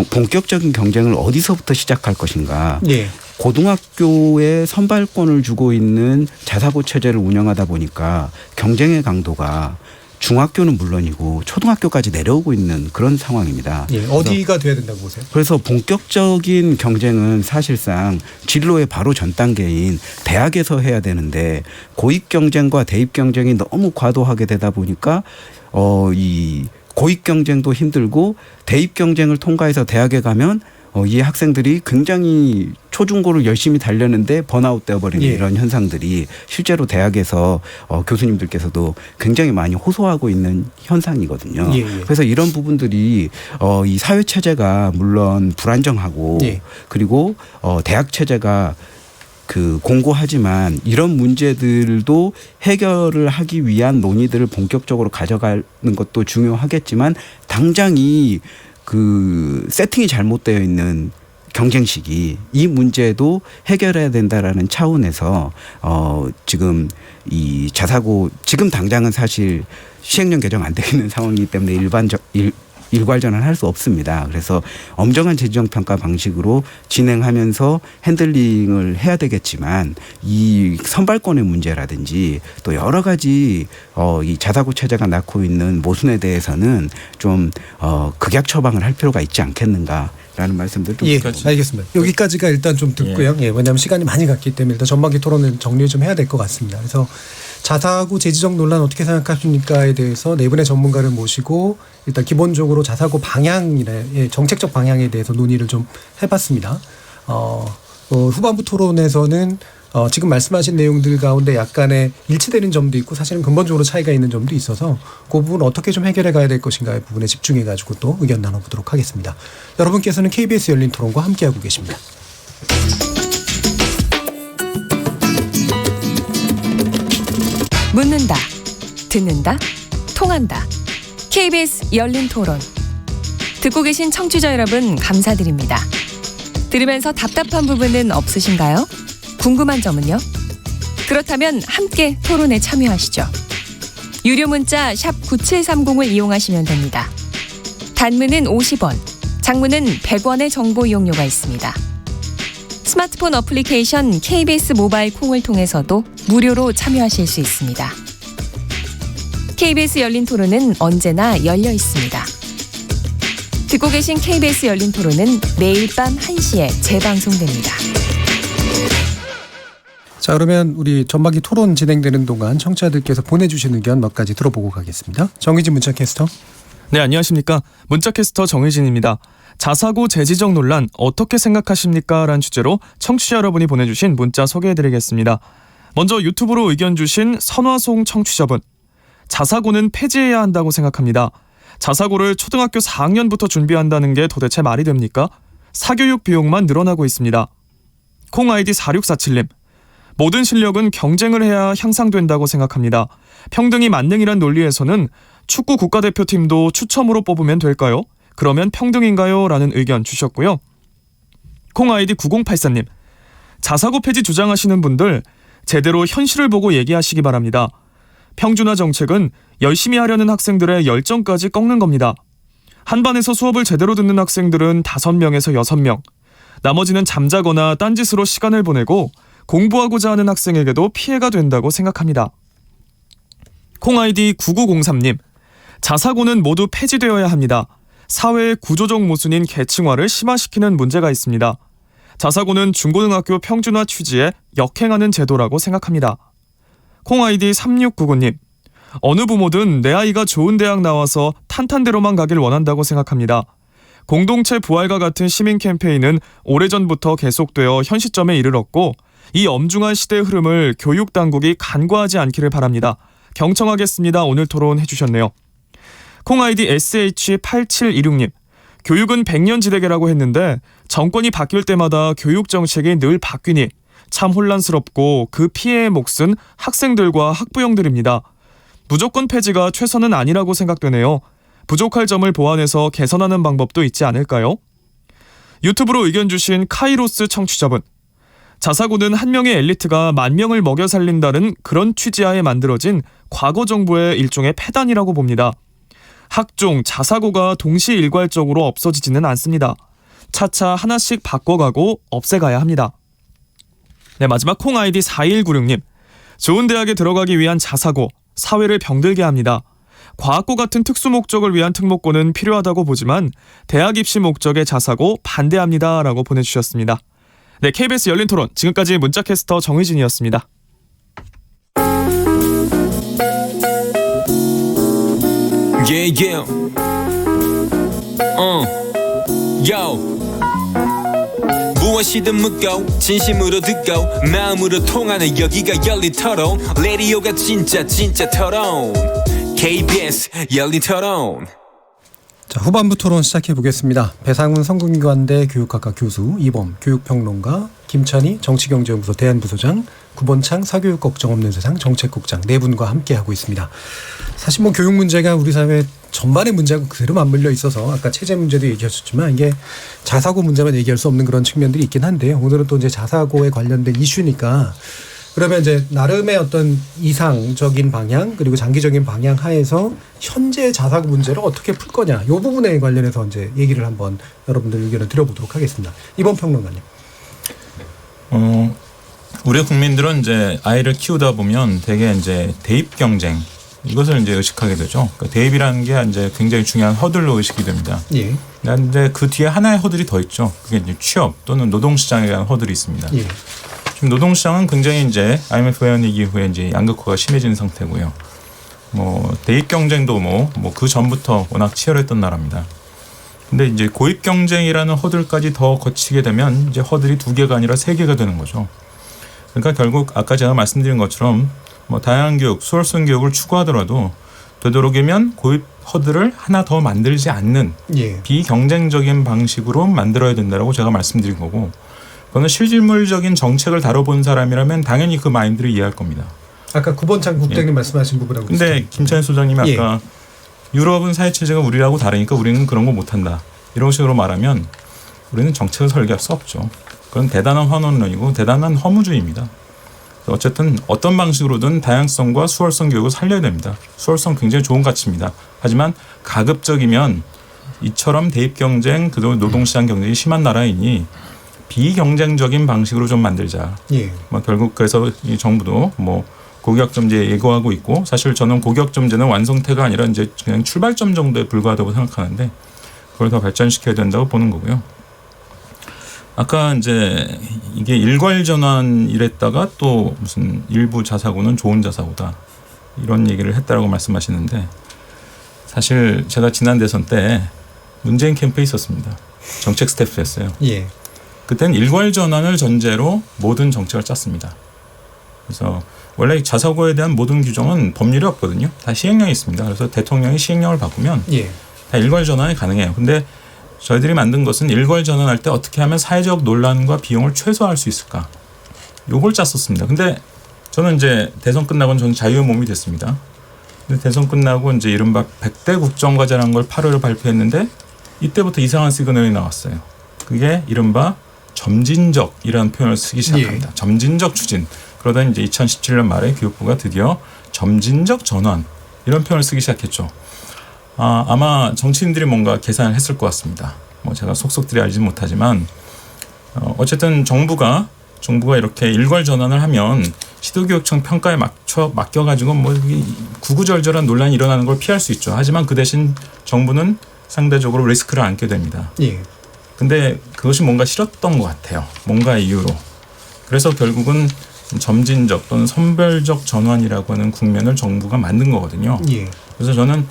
본격적인 경쟁을 어디서부터 시작할 것인가. 예. 고등학교에 선발권을 주고 있는 자사고 체제를 운영하다 보니까 경쟁의 강도가 중학교는 물론이고 초등학교까지 내려오고 있는 그런 상황입니다. 예. 어디가 돼야 된다고 보세요? 그래서 본격적인 경쟁은 사실상 진로의 바로 전 단계인 대학에서 해야 되는데 고입 경쟁과 대입 경쟁이 너무 과도하게 되다 보니까 이 고입 경쟁도 힘들고 대입 경쟁을 통과해서 대학에 가면 이 학생들이 굉장히 초중고를 열심히 달렸는데 번아웃 되어버리는 예. 이런 현상들이 실제로 대학에서 교수님들께서도 굉장히 많이 호소하고 있는 현상이거든요. 예, 예. 그래서 이런 부분들이 이 사회 체제가 물론 불안정하고 예. 그리고 대학 체제가 공고하지만 이런 문제들도 해결을 하기 위한 논의들을 본격적으로 가져가는 것도 중요하겠지만 당장이 세팅이 잘못되어 있는 경쟁식이 이 문제도 해결해야 된다라는 차원에서 지금 이 자사고 지금 당장은 사실 시행령 개정 안 되는 상황이기 때문에 일괄전환 할 수 없습니다. 그래서 엄정한 재지정 평가 방식으로 진행하면서 핸들링을 해야 되겠지만 이 선발권의 문제라든지 또 여러 가지 이 자사고 체제가 낳고 있는 모순에 대해서는 좀 극약 처방을 할 필요가 있지 않겠는가라는 말씀들 좀 예, 드립니다. 알겠습니다. 여기까지가 일단 좀 듣고요. 예, 왜냐하면 시간이 많이 갔기 때문에 일단 전반기 토론을 정리를 좀 해야 될 것 같습니다. 그래서 자사고 재지정 논란 어떻게 생각하십니까에 대해서 네 분의 전문가를 모시고 일단 기본적으로 자사고 방향의 정책적 방향에 대해서 논의를 좀 해봤습니다. 후반부 토론에서는 지금 말씀하신 내용들 가운데 약간의 일치되는 점도 있고 사실은 근본적으로 차이가 있는 점도 있어서 그 부분 어떻게 좀 해결해 가야 될 것인가의 부분에 집중해 가지고 또 의견 나눠보도록 하겠습니다. 여러분께서는 KBS 열린 토론과 함께하고 계십니다. 묻는다, 듣는다, 통한다. KBS 열린 토론. 듣고 계신 청취자 여러분 감사드립니다. 들으면서 답답한 부분은 없으신가요? 궁금한 점은요? 그렇다면 함께 토론에 참여하시죠. 유료 문자 샵 9730을 이용하시면 됩니다. 단문은 50원, 장문은 100원의 정보 이용료가 있습니다. 스마트폰 어플리케이션 KBS 모바일 콩을 통해서도 무료로 참여하실 수 있습니다. KBS 열린 토론은 언제나 열려 있습니다. 듣고 계신 KBS 열린 토론은 매일 밤 1시에 재방송됩니다. 자, 그러면 우리 전반기 토론 진행되는 동안 청취자들께서 보내주신 의견 몇 가지 들어보고 가겠습니다. 정의진 문자캐스터. 네, 안녕하십니까. 문자캐스터 정의진입니다. 자사고 재지정 논란 어떻게 생각하십니까? 라는 주제로 청취자 여러분이 보내주신 문자 소개해드리겠습니다. 먼저 유튜브로 의견 주신 선화송 청취자분. 자사고는 폐지해야 한다고 생각합니다. 자사고를 초등학교 4학년부터 준비한다는 게 도대체 말이 됩니까? 사교육 비용만 늘어나고 있습니다. 콩 아이디 4647님. 모든 실력은 경쟁을 해야 향상된다고 생각합니다. 평등이 만능이란 논리에서는 축구 국가대표팀도 추첨으로 뽑으면 될까요? 그러면 평등인가요? 라는 의견 주셨고요. 콩 아이디 9084님. 자사고 폐지 주장하시는 분들 제대로 현실을 보고 얘기하시기 바랍니다. 평준화 정책은 열심히 하려는 학생들의 열정까지 꺾는 겁니다. 한 반에서 수업을 제대로 듣는 학생들은 5명에서 6명. 나머지는 잠자거나 딴짓으로 시간을 보내고 공부하고자 하는 학생에게도 피해가 된다고 생각합니다. 콩 아이디 9903님. 자사고는 모두 폐지되어야 합니다. 사회의 구조적 모순인 계층화를 심화시키는 문제가 있습니다. 자사고는 중고등학교 평준화 취지에 역행하는 제도라고 생각합니다. 콩 아이디 3699님. 어느 부모든 내 아이가 좋은 대학 나와서 탄탄대로만 가길 원한다고 생각합니다. 공동체 부활과 같은 시민 캠페인은 오래전부터 계속되어 현 시점에 이르렀고 이 엄중한 시대의 흐름을 교육당국이 간과하지 않기를 바랍니다. 경청하겠습니다. 오늘 토론 해주셨네요. 콩 아이디 SH8726님. 교육은 100년 지대계라고 했는데 정권이 바뀔 때마다 교육 정책이 늘 바뀌니 참 혼란스럽고 그 피해의 몫은 학생들과 학부형들입니다. 무조건 폐지가 최선은 아니라고 생각되네요. 부족할 점을 보완해서 개선하는 방법도 있지 않을까요? 유튜브로 의견 주신 카이로스 청취자분. 자사고는 한 명의 엘리트가 10,000명을 먹여 살린다는 그런 취지하에 만들어진 과거 정부의 일종의 폐단이라고 봅니다. 학종, 자사고가 동시일괄적으로 없어지지는 않습니다. 차차 하나씩 바꿔가고 없애가야 합니다. 네, 마지막 콩 아이디 4196님. 좋은 대학에 들어가기 위한 자사고, 사회를 병들게 합니다. 과학고 같은 특수 목적을 위한 특목고는 필요하다고 보지만 대학 입시 목적의 자사고 반대합니다. 라고 보내주셨습니다. 네, KBS 열린 토론, 지금까지 문자캐스터 정의진이었습니다. Yeah. Yo. 무엇이든 묻고 진심으로 듣고 마음으로 통하는 여기가 열린 토론. 라디오가 진짜 토론. KBS 열린 토론. 자, 후반부 토론 시작해 보겠습니다. 배상훈 성균관대 교육학과 교수, 이범 교육평론가, 김찬희 정치경제연구소 대안부소장, 구본창 사교육 걱정 없는 세상 정책국장 네 분과 함께하고 있습니다. 사실 뭐 교육 문제가 우리 사회 전반의 문제하고 그대로 맞물려 있어서 아까 체제 문제도 얘기하셨지만 이게 자사고 문제만 얘기할 수 없는 그런 측면들이 있긴 한데요. 오늘은 또 이제 자사고에 관련된 이슈니까 그러면 이제 나름의 어떤 이상적인 방향 그리고 장기적인 방향 하에서 현재 자사고 문제를 어떻게 풀 거냐 이 부분에 관련해서 이제 얘기를 한번 여러분들 의견을 드려보도록 하겠습니다. 이번 평론가님. 우리 국민들은 이제 아이를 키우다 보면 대개 이제 대입 경쟁 이것을 이제 의식하게 되죠. 그러니까 대입이라는 게 이제 굉장히 중요한 허들로 의식이 됩니다. 예. 그런데 그 뒤에 하나의 허들이 더 있죠. 그게 이제 취업 또는 노동시장에 대한 허들이 있습니다. 예. 지금 노동시장은 굉장히 이제 IMF 외환위기 이후에 이제 양극화가 심해진 상태고요. 뭐 대입 경쟁도 뭐 그 전부터 워낙 치열했던 나라입니다. 근데 이제 고입 경쟁이라는 허들까지 더 거치게 되면 이제 허들이 2개가 아니라 3개가 되는 거죠. 그러니까 결국 아까 제가 말씀드린 것처럼 뭐 다양한 교육, 수월성 교육을 추구하더라도 되도록이면 고입 허들을 하나 더 만들지 않는 예. 비경쟁적인 방식으로 만들어야 된다고 제가 말씀드린 거고, 그거는 실질물적인 정책을 다뤄본 사람이라면 당연히 그 마인드를 이해할 겁니다. 아까 구본창 국장님 말씀하신 부분하고 근데 비슷합니다. 김찬희 소장님이 아까 유럽은 사회체제가 우리하고 다르니까 우리는 그런 거 못한다 이런 식으로 말하면 우리는 정책을 설계할 수 없죠. 그건 대단한 환원론이고 대단한 허무주의입니다. 어쨌든 어떤 방식으로든 다양성과 수월성 교육을 살려야 됩니다. 수월성 굉장히 좋은 가치입니다. 하지만 가급적이면 이처럼 대입 경쟁, 그리고 노동시장 경쟁이 심한 나라이니 비경쟁적인 방식으로 좀 만들자. 예. 뭐 결국 그래서 이 정부도 뭐 고교학점제 예고하고 있고, 사실 저는 고교학점제는 완성태가 아니라 이제 그냥 출발점 정도에 불과하다고 생각하는데 그걸 더 발전시켜야 된다고 보는 거고요. 아까 이제 이게 일괄전환 이랬다가 또 무슨 일부 자사고는 좋은 자사고다 이런 얘기를 했다라고 말씀하시는데, 사실 제가 지난 대선 때 문재인 캠프에 있었습니다. 정책 스태프였어요. 예. 그때는 일괄전환을 전제로 모든 정책을 짰습니다. 그래서 원래 자사고에 대한 모든 규정은 법률이 없거든요. 다 시행령이 있습니다. 그래서 대통령이 시행령을 바꾸면 다 일괄전환이 가능해요. 근데 저희들이 만든 것은 일괄전환할 때 어떻게 하면 사회적 논란과 비용을 최소화할 수 있을까? 요걸 짰었습니다. 근데 저는 이제 대선 끝나고는 저는 자유의 몸이 됐습니다. 근데 대선 끝나고 이제 이른바 100대 국정과제라는 걸 8월에 발표했는데 이때부터 이상한 시그널이 나왔어요. 그게 이른바 점진적이라는 표현을 쓰기 시작합니다. 점진적 추진. 그러다 이제 2017년 말에 교육부가 드디어 점진적 전환 이런 표현을 쓰기 시작했죠. 아마 정치인들이 뭔가 계산을 했을 것 같습니다. 뭐 제가 속속들이 알지는 못하지만 어쨌든 정부가 이렇게 일괄 전환을 하면 시도교육청 평가에 맡겨가지고 뭐 구구절절한 논란이 일어나는 걸 피할 수 있죠. 하지만 그 대신 정부는 상대적으로 리스크를 안게 됩니다. 예. 근데 그것이 뭔가 싫었던 것 같아요. 뭔가 이유로. 그래서 결국은 점진적 또는 선별적 전환이라고 하는 국면을 정부가 만든 거거든요. 예. 그래서 저는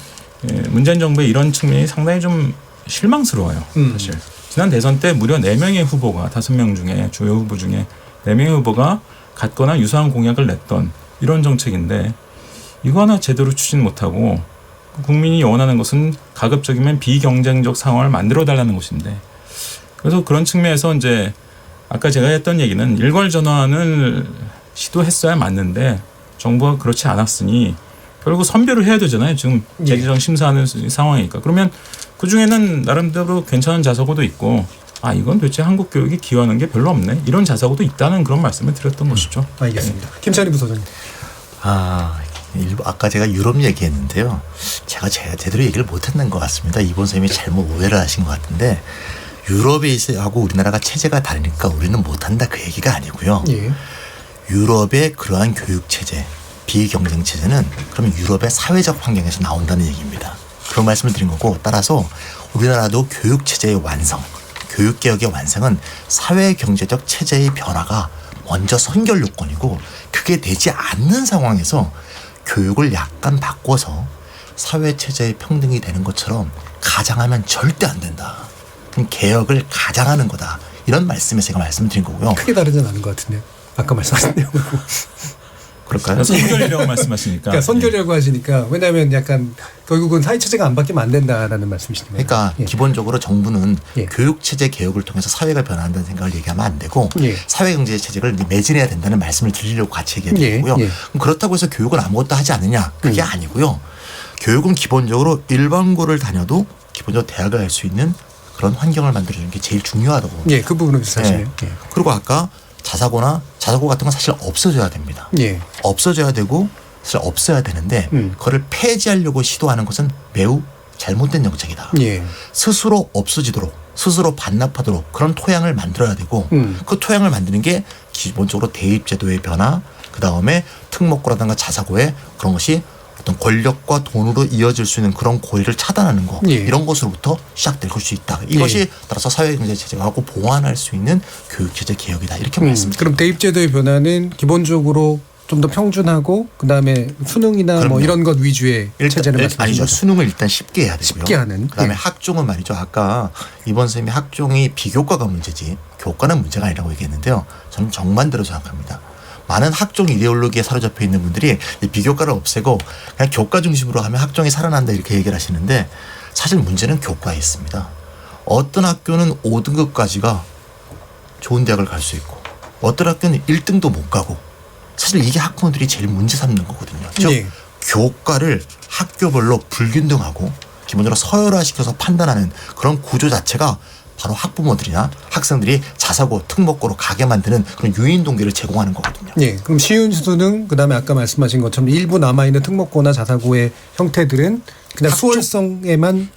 문재인 정부의 이런 측면이 상당히 좀 실망스러워요. 사실. 지난 대선 때 무려 4명의 후보가 5명 중에 주요 후보 중에 4명의 후보가 같거나 유사한 공약을 냈던 이런 정책인데 이거 하나 제대로 추진 못하고 국민이 원하는 것은 가급적이면 비경쟁적 상황을 만들어달라는 것인데, 그래서 그런 측면에서 이제 아까 제가 했던 얘기는 일괄 전환을 시도했어야 맞는데 정부가 그렇지 않았으니 결국 선별을 해야 되잖아요. 지금 재지정 심사하는 상황이니까. 그러면 그중에는 나름대로 괜찮은 자사고도 있고 이건 도대체 한국 교육이 기여하는 게 별로 없네. 이런 자사고도 있다는 그런 말씀을 드렸던 것이죠. 알겠습니다. 김찬희 부소장님. 아까 제가 유럽 얘기했는데요. 제가 제대로 얘기를 못했는 것 같습니다. 이번 선생님이 잘못 오해를 하신 것 같은데, 유럽하고 우리나라가 체제가 다르니까 우리는 못한다 그 얘기가 아니고요. 예. 유럽의 그러한 교육체제, 비경쟁체제는 그러면 유럽의 사회적 환경에서 나온다는 얘기입니다. 그런 말씀을 드린 거고, 따라서 우리나라도 교육체제의 완성, 교육개혁의 완성은 사회경제적 체제의 변화가 먼저 선결 요건이고, 그게 되지 않는 상황에서 교육을 약간 바꿔서 사회체제의 평등이 되는 것처럼 가장하면 절대 안 된다. 그럼 개혁을 가장하는 거다. 이런 말씀에서 제가 말씀드린 거고요. 크게 다르진 않은 것 같은데요. 아까 말씀하신 내용하고. 그럴까요? 선결이라고 말씀하시니까. 그러니까 선결이라고 하시니까, 왜냐하면 약간 결국은 사회체제가 안 바뀌면 안 된다라는 말씀이신 거예요. 그러니까 기본적으로 정부는 교육체제 개혁을 통해서 사회가 변화한다는 생각을 얘기하면 안 되고 사회경제체제를 매진해야 된다는 말씀을 드리려고 같이 얘기해 드리고요. 그럼 그렇다고 해서 교육은 아무것도 하지 않느냐? 그게 아니고요. 교육은 기본적으로 일반고를 다녀도 기본적으로 대학을 갈 수 있는 그런 환경을 만들어주는 게 제일 중요하다고. 그 부분은 사실이에요. 그리고 아까 자사고 같은 건 사실 없어져야 됩니다. 없어져야 되고 사실 없어야 되는데 그거를 폐지하려고 시도하는 것은 매우 잘못된 정책이다. 스스로 없어지도록, 스스로 반납하도록 그런 토양을 만들어야 되고 그 토양을 만드는 게 기본적으로 대입제도의 변화, 그다음에 특목고라든가 자사고의 그런 것이 어떤 권력과 돈으로 이어질 수 있는 그런 고리를 차단하는 거, 이런 것으로부터 시작될 수 있다. 이것이 따라서 사회경제체제하고 보완할 수 있는 교육체제 개혁이다. 이렇게 말씀드립니다. 그럼 대입제도의 변화는 기본적으로 좀 더 평준하고 그다음에 수능이나 뭐 이런 것 위주의 체제를 말씀하시는 아니죠. 거죠? 수능을 일단 쉽게 해야 되고요. 쉽게 하는. 그다음에 학종은 말이죠. 아까 이번 선생님이 학종이 비교과가 문제지 교과는 문제가 아니라고 얘기했는데요. 저는 정반대로 생각합니다. 많은 학종 이데올로기에 사로잡혀 있는 분들이 이 비교과를 없애고 그냥 교과 중심으로 하면 학종이 살아난다 이렇게 얘기를 하시는데 사실 문제는 교과에 있습니다. 어떤 학교는 5등급까지가 좋은 대학을 갈 수 있고 어떤 학교는 1등도 못 가고 사실 이게 학부모들이 제일 문제 삼는 거거든요. 즉 교과를 학교별로 불균등하고 기본적으로 서열화시켜서 판단하는 그런 구조 자체가 바로 학부모들이나 학생들이 자사고, 특목고로 가게 만드는 그런 유인 동기를 제공하는 거거든요. 예, 그럼 시윤 수능 그다음에 아까 말씀하신 것처럼 일부 남아있는 특목고나 자사고의 형태들은 그냥 수월성에만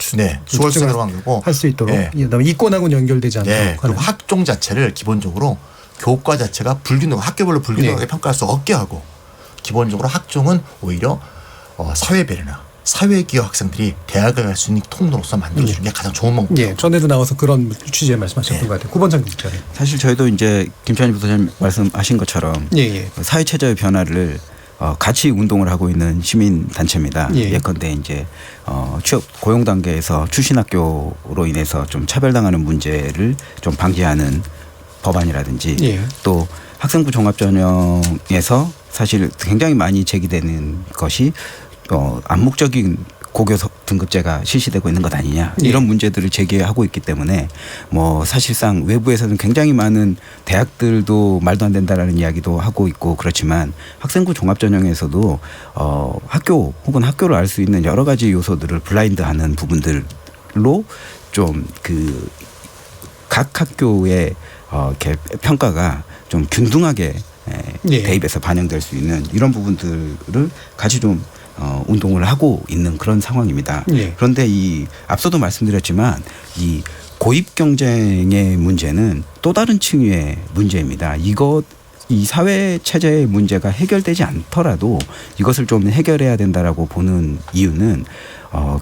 수월성으로 한 거고 할 수 있도록 그다음에 이권하고는 연결되지 않도록 그리고 학종 자체를 기본적으로 교과 자체가 학교별로 불균등하게 평가할 수 없게 하고 기본적으로 학종은 오히려 사회배려나 사회기여 학생들이 대학을 갈 수 있는 통로로서 만들어주는 게 가장 좋은 방법이에요. 예, 전에도 나와서 그런 취지의 말씀하셨던 것 같아요. 구본창 기자님. 사실 저희도 이제 김찬희 부소장님 말씀하신 것처럼 사회 체제의 변화를 같이 운동을 하고 있는 시민 단체입니다. 예컨대 이제 취업 고용 단계에서 출신 학교로 인해서 좀 차별당하는 문제를 좀 방지하는 법안이라든지 또 학생부 종합전형에서 사실 굉장히 많이 제기되는 것이 암묵적인 고교 등급제가 실시되고 있는 것 아니냐 이런 문제들을 제기하고 있기 때문에 뭐 사실상 외부에서는 굉장히 많은 대학들도 말도 안 된다라는 이야기도 하고 있고 그렇지만 학생부 종합전형에서도 학교 혹은 학교를 알 수 있는 여러 가지 요소들을 블라인드하는 부분들로 좀 그 각 학교의 평가가 좀 균등하게 대입해서 반영될 수 있는 이런 부분들을 같이 좀 운동을 하고 있는 그런 상황입니다. 그런데 이 앞서도 말씀드렸지만 이 고입 경쟁의 문제는 또 다른 층위의 문제입니다. 이 사회 체제의 문제가 해결되지 않더라도 이것을 좀 해결해야 된다라고 보는 이유는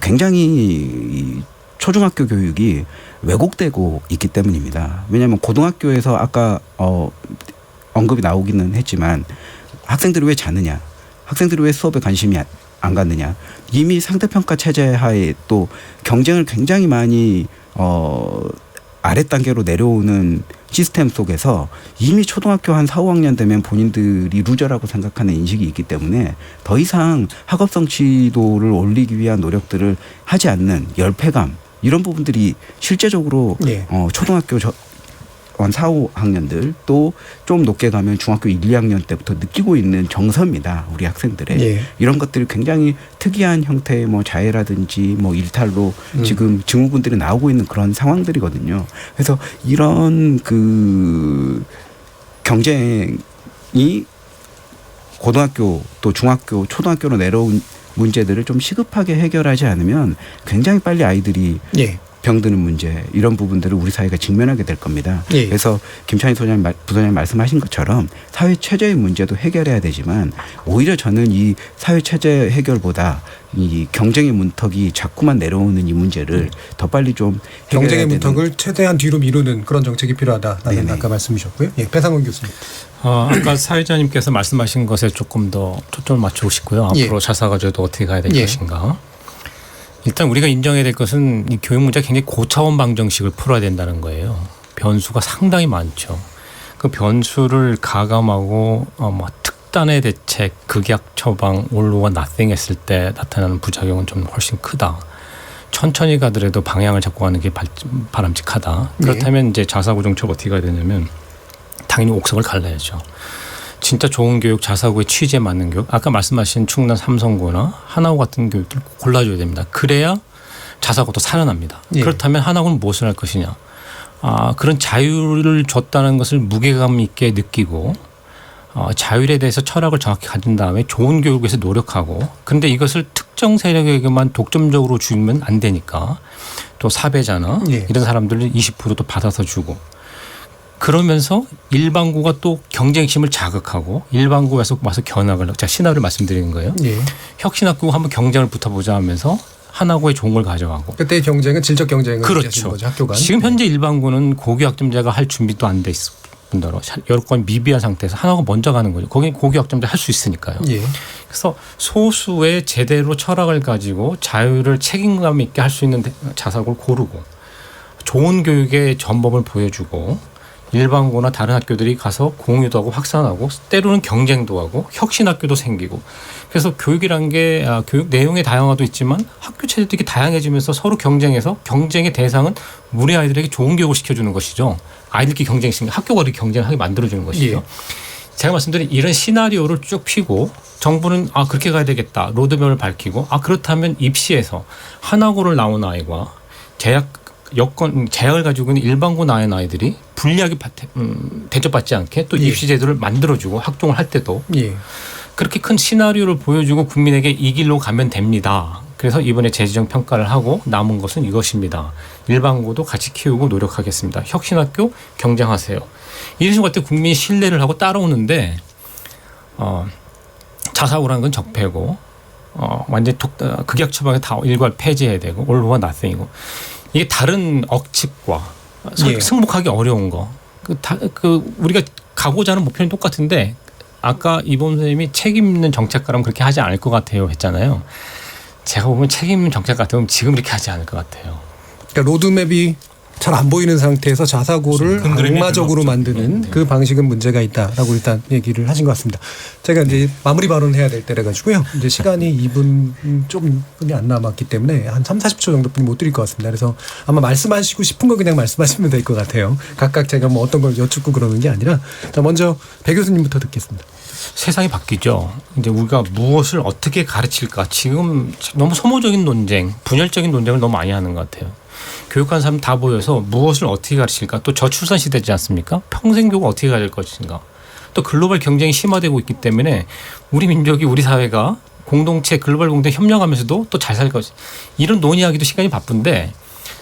굉장히 초중학교 교육이 왜곡되고 있기 때문입니다. 왜냐하면 고등학교에서 아까 언급이 나오기는 했지만 학생들이 왜 자느냐, 학생들이 왜 수업에 관심이 안 갖느냐, 이미 상대평가 체제 하에 또 경쟁을 굉장히 많이 아랫 단계로 내려오는 시스템 속에서 이미 초등학교 한 4, 5학년 되면 본인들이 루저라고 생각하는 인식이 있기 때문에 더 이상 학업성 지도를 올리기 위한 노력들을 하지 않는 열패감 이런 부분들이 실제적으로 초등학교 한 4, 5학년들 또 좀 높게 가면 중학교 1, 2학년 때부터 느끼고 있는 정서입니다. 우리 학생들의. 이런 것들이 굉장히 특이한 형태의 뭐 자해라든지 뭐 일탈로 지금 증후군들이 나오고 있는 그런 상황들이거든요. 그래서 이런 그 경쟁이 고등학교 또 중학교, 초등학교로 내려온 문제들을 좀 시급하게 해결하지 않으면 굉장히 빨리 아이들이 병드는 문제 이런 부분들을 우리 사회가 직면하게 될 겁니다. 그래서 김찬희 부소장님 말씀하신 것처럼 사회 체제의 문제도 해결해야 되지만 오히려 저는 이 사회 체제 해결보다 이 경쟁의 문턱이 자꾸만 내려오는 이 문제를 더 빨리 좀 경쟁의 문턱을 최대한 뒤로 미루는 그런 정책이 필요하다라는 아까 말씀이셨고요. 배상훈 교수님. 아까 사회자님께서 말씀하신 것에 조금 더 초점을 맞추고 싶고요. 앞으로 자사과제도 어떻게 가야 될 것인가. 일단 우리가 인정해야 될 것은 이 교육 문제가 굉장히 고차원 방정식을 풀어야 된다는 거예요. 변수가 상당히 많죠. 그 변수를 가감하고 특단의 대책, 극약 처방, 올로와 나띵 했을 때 나타나는 부작용은 좀 훨씬 크다. 천천히 가더라도 방향을 잡고 가는 게 바람직하다. 그렇다면 이제 자사고 정책 어떻게 가야 되냐면 당연히 옥석을 갈라야죠. 진짜 좋은 교육, 자사고의 취지에 맞는 교육, 아까 말씀하신 충남 삼성고나 하나고 같은 교육들 골라줘야 됩니다. 그래야 자사고도 살아납니다. 그렇다면 하나고는 무엇을 할 것이냐. 그런 자유를 줬다는 것을 무게감 있게 느끼고 자율에 대해서 철학을 정확히 가진 다음에 좋은 교육을 위해서 노력하고, 그런데 이것을 특정 세력에게만 독점적으로 주면 안 되니까 또 사배자나 이런 사람들을 20%도 받아서 주고, 그러면서 일반고가 또 경쟁심을 자극하고 일반고에서 와서 견학을, 제가 시나리오를 말씀드리는 거예요. 혁신학교가 한번 경쟁을 붙어보자 하면서 하나고의 좋은 걸 가져가고. 그때 경쟁은 질적 경쟁을 그렇죠. 거죠, 학교 간. 지금 현재 일반고는 고교학점제가 할 준비도 안 돼 있을 뿐더러 여건이 미비한 상태에서 하나가 먼저 가는 거죠. 거기는 고교학점제 할 수 있으니까요. 그래서 소수의 제대로 철학을 가지고 자유를 책임감 있게 할 수 있는 자사고를 고르고 좋은 교육의 전범을 보여주고 일반고나 다른 학교들이 가서 공유도 하고 확산하고 때로는 경쟁도 하고 혁신학교도 생기고 그래서 교육이란 게 교육 내용의 다양화도 있지만 학교 체제도 이렇게 다양해지면서 서로 경쟁해서 경쟁의 대상은 우리 아이들에게 좋은 교육을 시켜주는 것이죠. 아이들끼리 경쟁심, 학교가 이렇게 경쟁하게 만들어주는 것이죠. 예. 제가 말씀드린 이런 시나리오를 쭉 피고 정부는 그렇게 가야 되겠다. 로드맵을 밝히고 그렇다면 입시에서 하나고를 나온 아이와 재학을 가지고 있는 일반고 나온 아이들이 불리하게 대접받지 않게 또 입시 제도를 만들어주고 학종을 할 때도 그렇게 큰 시나리오를 보여주고 국민에게 이 길로 가면 됩니다. 그래서 이번에 재지정 평가를 하고 남은 것은 이것입니다. 일반고도 같이 키우고 노력하겠습니다. 혁신학교 경쟁하세요. 이런 식으로 때 국민이 신뢰를 하고 따라오는데 자사고라는 건 적폐고 완전 극약 처방에 다 일괄 폐지해야 되고 올로와 나생이고 이게 다른 억측과 승복하기 어려운 거. 우리가 가고자 하는 목표는 똑같은데 아까 이범 선생님이 책임 있는 정책가라면 그렇게 하지 않을 것 같아요 했잖아요. 제가 보면 책임 있는 정책 같으면 지금 이렇게 하지 않을 것 같아요. 그러니까 로드맵이 잘 안 보이는 상태에서 자사고를 악마적으로 만드는 그 방식은 문제가 있다라고 일단 얘기를 하신 것 같습니다. 제가 이제 마무리 발언해야 될 때라 가지고요. 이제 시간이 2분 조금이 안 남았기 때문에 한 30-40초 정도뿐이 못 드릴 것 같습니다. 그래서 아마 말씀하시고 싶은 거 그냥 말씀하시면 될 것 같아요. 각각 제가 뭐 어떤 걸 여쭙고 그러는 게 아니라 자 먼저 배 교수님부터 듣겠습니다. 세상이 바뀌죠. 이제 우리가 무엇을 어떻게 가르칠까 지금 너무 소모적인 논쟁, 분열적인 논쟁을 너무 많이 하는 것 같아요. 교육하는 사람 다 보여서 무엇을 어떻게 가르칠까 또 저출산 시대지 않습니까? 평생 교육을 어떻게 가질 것인가 또 글로벌 경쟁이 심화되고 있기 때문에 우리 민족이 우리 사회가 공동체 글로벌 공동체 협력하면서도 또 잘 살 것이 이런 논의하기도 시간이 바쁜데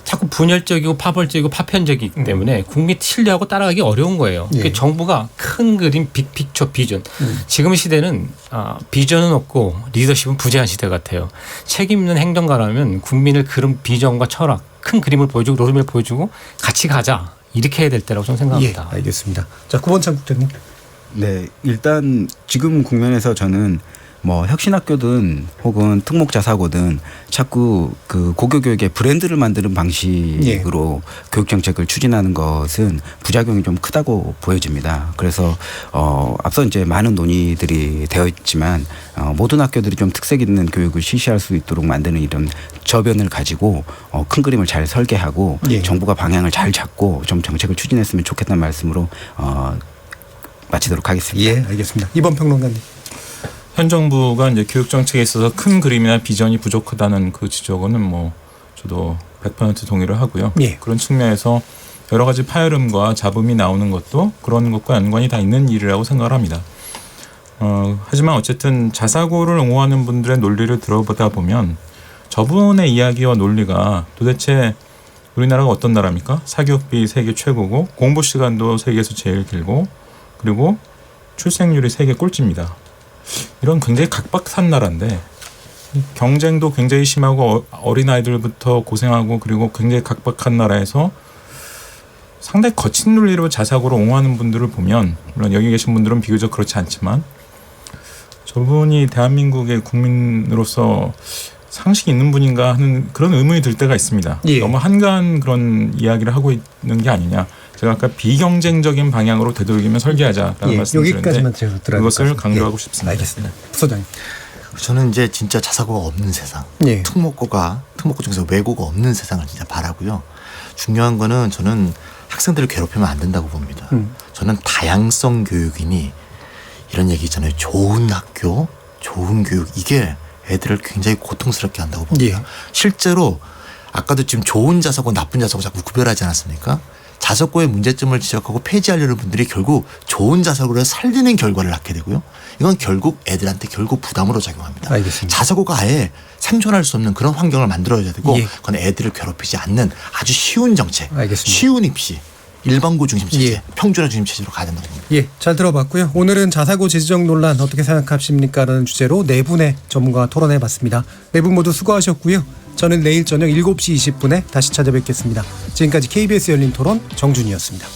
자꾸 분열적이고 파벌적이고 파편적이기 때문에 국민 신뢰하고 따라가기 어려운 거예요. 그러니까 정부가 큰 그림 빅픽처 비전 지금의 시대는 비전은 없고 리더십은 부재한 시대 같아요. 책임 있는 행정가라면 국민을 그런 비전과 철학 큰 그림을 보여주고 로드맵을 보여주고 같이 가자 이렇게 해야 될 때라고 저는 생각합니다. 알겠습니다. 자 구본창 국장님. 네, 일단 지금 국면에서 저는 뭐 혁신학교든 혹은 특목자사고든 자꾸 그 고교교육의 브랜드를 만드는 방식으로 교육 정책을 추진하는 것은 부작용이 좀 크다고 보여집니다. 그래서 앞서 이제 많은 논의들이 되어 있지만 모든 학교들이 좀 특색 있는 교육을 실시할 수 있도록 만드는 이런 저변을 가지고 큰 그림을 잘 설계하고 정부가 방향을 잘 잡고 좀 정책을 추진했으면 좋겠다는 말씀으로 마치도록 하겠습니다. 예, 알겠습니다. 이번 평론가님. 현 정부가 이제 교육 정책에 있어서 큰 그림이나 비전이 부족하다는 그 지적은 뭐 저도 100% 동의를 하고요. 그런 측면에서 여러 가지 파열음과 잡음이 나오는 것도 그런 것과 연관이 다 있는 일이라고 생각을 합니다. 하지만 어쨌든 자사고를 옹호하는 분들의 논리를 들어보다 보면 저분의 이야기와 논리가 도대체 우리나라가 어떤 나라입니까? 사교육비 세계 최고고 공부 시간도 세계에서 제일 길고 그리고 출생률이 세계 꼴찌입니다. 이런 굉장히 각박한 나라인데 경쟁도 굉장히 심하고 어린아이들부터 고생하고 그리고 굉장히 각박한 나라에서 상당히 거친 논리로 자사고를 옹호하는 분들을 보면 물론 여기 계신 분들은 비교적 그렇지 않지만 저분이 대한민국의 국민으로서 상식이 있는 분인가 하는 그런 의문이 들 때가 있습니다. 너무 한가한 그런 이야기를 하고 있는 게 아니냐. 제가 아까 비경쟁적인 방향으로 되도록이면 설계하자라는 말씀을 드렸는데 그것을 강조하고 싶습니다. 알겠습니다. 소장님. 저는 이제 진짜 자사고가 없는 세상, 특목고 중에서 외고가 없는 세상을 진짜 바라고요. 중요한 거는 저는 학생들을 괴롭히면 안 된다고 봅니다. 저는 다양성 교육이니 이런 얘기 있잖아요. 좋은 학교, 좋은 교육 이게 애들을 굉장히 고통스럽게 한다고 봅니다. 실제로 아까도 지금 좋은 자사고 나쁜 자사고 자꾸 구별하지 않았습니까? 자사고의 문제점을 지적하고 폐지하려는 분들이 결국 좋은 자사고를 살리는 결과를 낳게 되고요. 이건 결국 애들한테 결국 부담으로 작용합니다. 알겠습니다. 자사고가 아예 생존할 수 없는 그런 환경을 만들어야 되고 그건 애들을 괴롭히지 않는 아주 쉬운 정책, 쉬운 입시, 일반고 중심 체제, 평준화 중심 체제로 가야 된다고 봅니다. 잘 들어봤고요. 오늘은 자사고 재지정 논란 어떻게 생각하십니까라는 주제로 네 분의 전문가와 토론해봤습니다. 네 분 모두 수고하셨고요. 저는 내일 저녁 7시 20분에 다시 찾아뵙겠습니다. 지금까지 KBS 열린 토론 정준이었습니다.